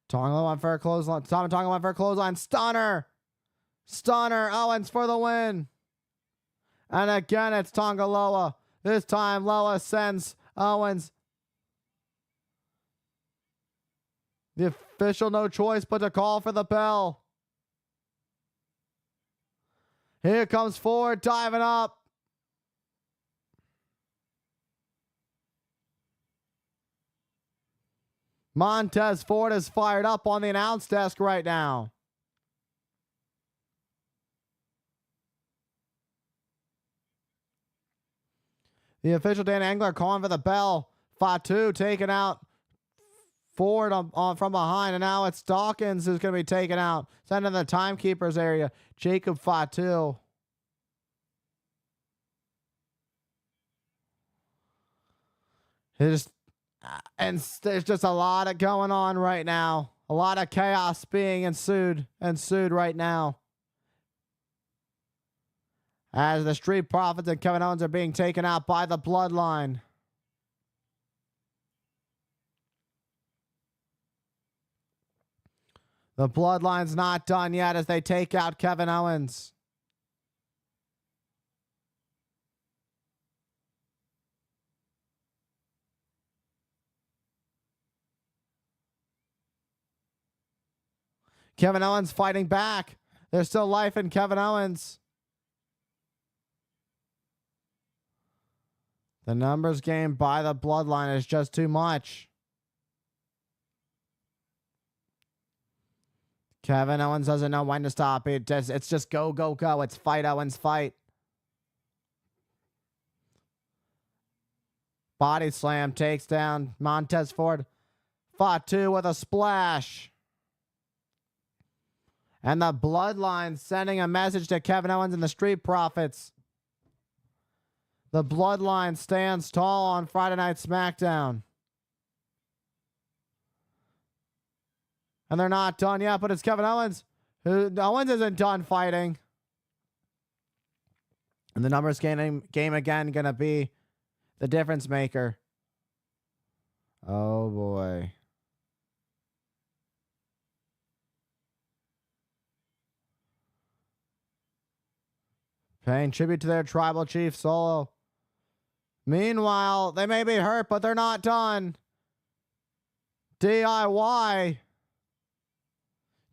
Tonga went for a clothesline. Tama Tonga went for a clothesline. Stunner. Stunner. Owens for the win. And again, it's Tonga Loa. This time, Loa sends Owens. The official no choice but to call for the bell. Here comes Ford diving up. Montez Ford is fired up on the announce desk right now. The official Dan Engler calling for the bell. Fatu taken out. Ford on from behind, and now it's Dawkins who's going to be taken out. Sent in the timekeepers area. Jacob Fatu. There's just a lot of going on right now. A lot of chaos being ensued right now. As the Street Profits and Kevin Owens are being taken out by the Bloodline. The Bloodline's not done yet as they take out Kevin Owens. Kevin Owens fighting back. There's still life in Kevin Owens. The numbers game by the Bloodline is just too much. Kevin Owens doesn't know when to stop. It's just go, go, go. It's fight Owens, fight. Body slam takes down Montez Ford. Fatu with a splash. And the Bloodline sending a message to Kevin Owens and the Street Profits. The Bloodline stands tall on Friday Night SmackDown. And they're not done yet, but it's Kevin Owens. Owens isn't done fighting. And the numbers game again going to be the difference maker. Oh, boy. Paying tribute to their tribal chief, Solo. Meanwhile, they may be hurt, but they're not done. DIY.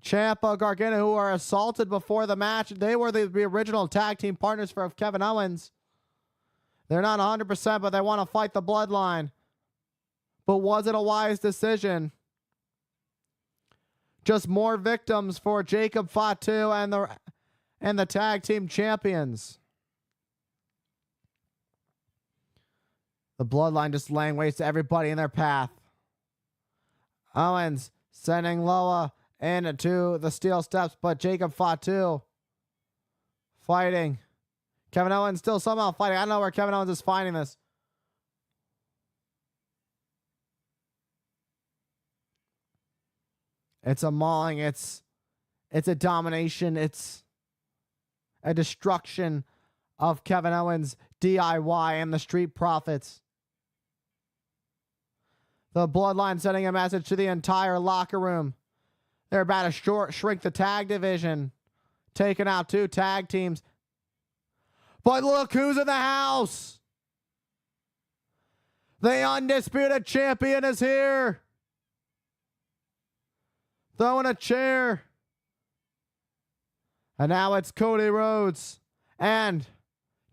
Ciampa, Gargano, who are assaulted before the match. They were the original tag team partners for Kevin Owens. They're not 100%, but they want to fight the Bloodline. But was it a wise decision? Just more victims for Jacob Fatu and the tag team champions. The Bloodline just laying waste to everybody in their path. Owens sending Loa into the steel steps, but Jacob Fatu fighting. Kevin Owens still somehow fighting. I don't know where Kevin Owens is finding this. It's a mauling. It's a domination. It's a destruction of Kevin Owens, DIY, and the Street Profits. The Bloodline sending a message to the entire locker room. They're about to shrink the tag division, taking out 2 tag teams. But look who's in the house. The undisputed champion is here. Throwing a chair. And now it's Cody Rhodes and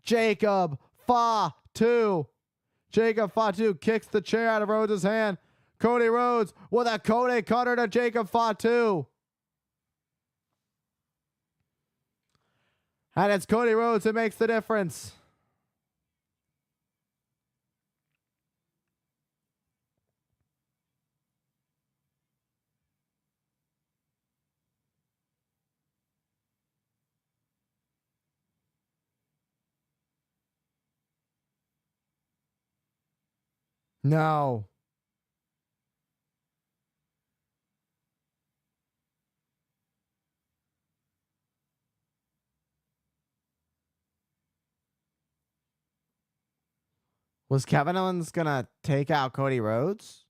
Jacob Fatu. Jacob Fatu kicks the chair out of Rhodes' hand. Cody Rhodes with a Cody cutter to Jacob Fatu. And it's Cody Rhodes who makes the difference. No. Was Kevin Owens going to take out Cody Rhodes?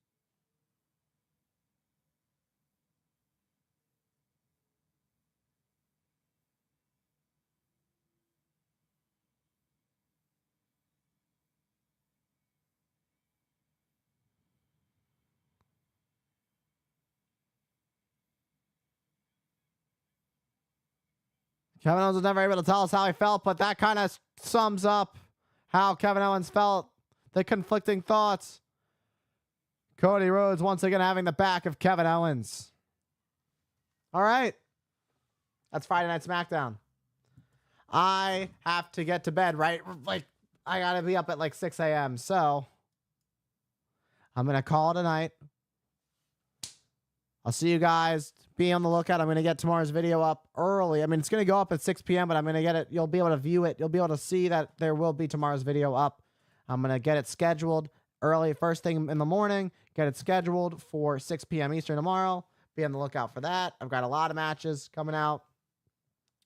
Kevin Owens was never able to tell us how he felt, but that kind of sums up how Kevin Owens felt. The conflicting thoughts. Cody Rhodes once again having the back of Kevin Owens. All right. That's Friday Night SmackDown. I have to get to bed, right? Like, I got to be up at like 6 a.m. So I'm going to call it a night. I'll see you guys. Be on the lookout. I'm going to get tomorrow's video up early. I mean, it's going to go up at 6 p.m., but I'm going to get it. You'll be able to view it. You'll be able to see that there will be tomorrow's video up. I'm going to get it scheduled early, first thing in the morning. Get it scheduled for 6 p.m. Eastern tomorrow. Be on the lookout for that. I've got a lot of matches coming out.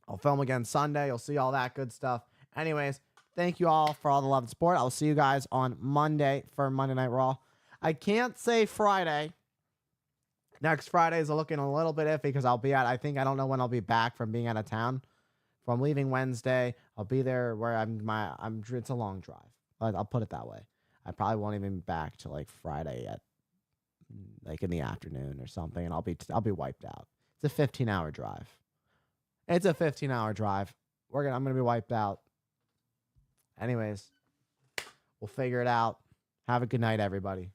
I'll film again Sunday. You'll see all that good stuff. Anyways, thank you all for all the love and support. I'll see you guys on Monday for Monday Night Raw. I can't say Friday. Next Friday is looking a little bit iffy because I'll be I don't know when I'll be back from being out of town. If I'm leaving Wednesday, I'll be there where it's a long drive. I'll put it that way. I probably won't even be back till like Friday at like in the afternoon or something, and I'll be wiped out. It's a 15-hour drive. It's a 15-hour drive. I'm gonna be wiped out. Anyways, we'll figure it out. Have a good night, everybody.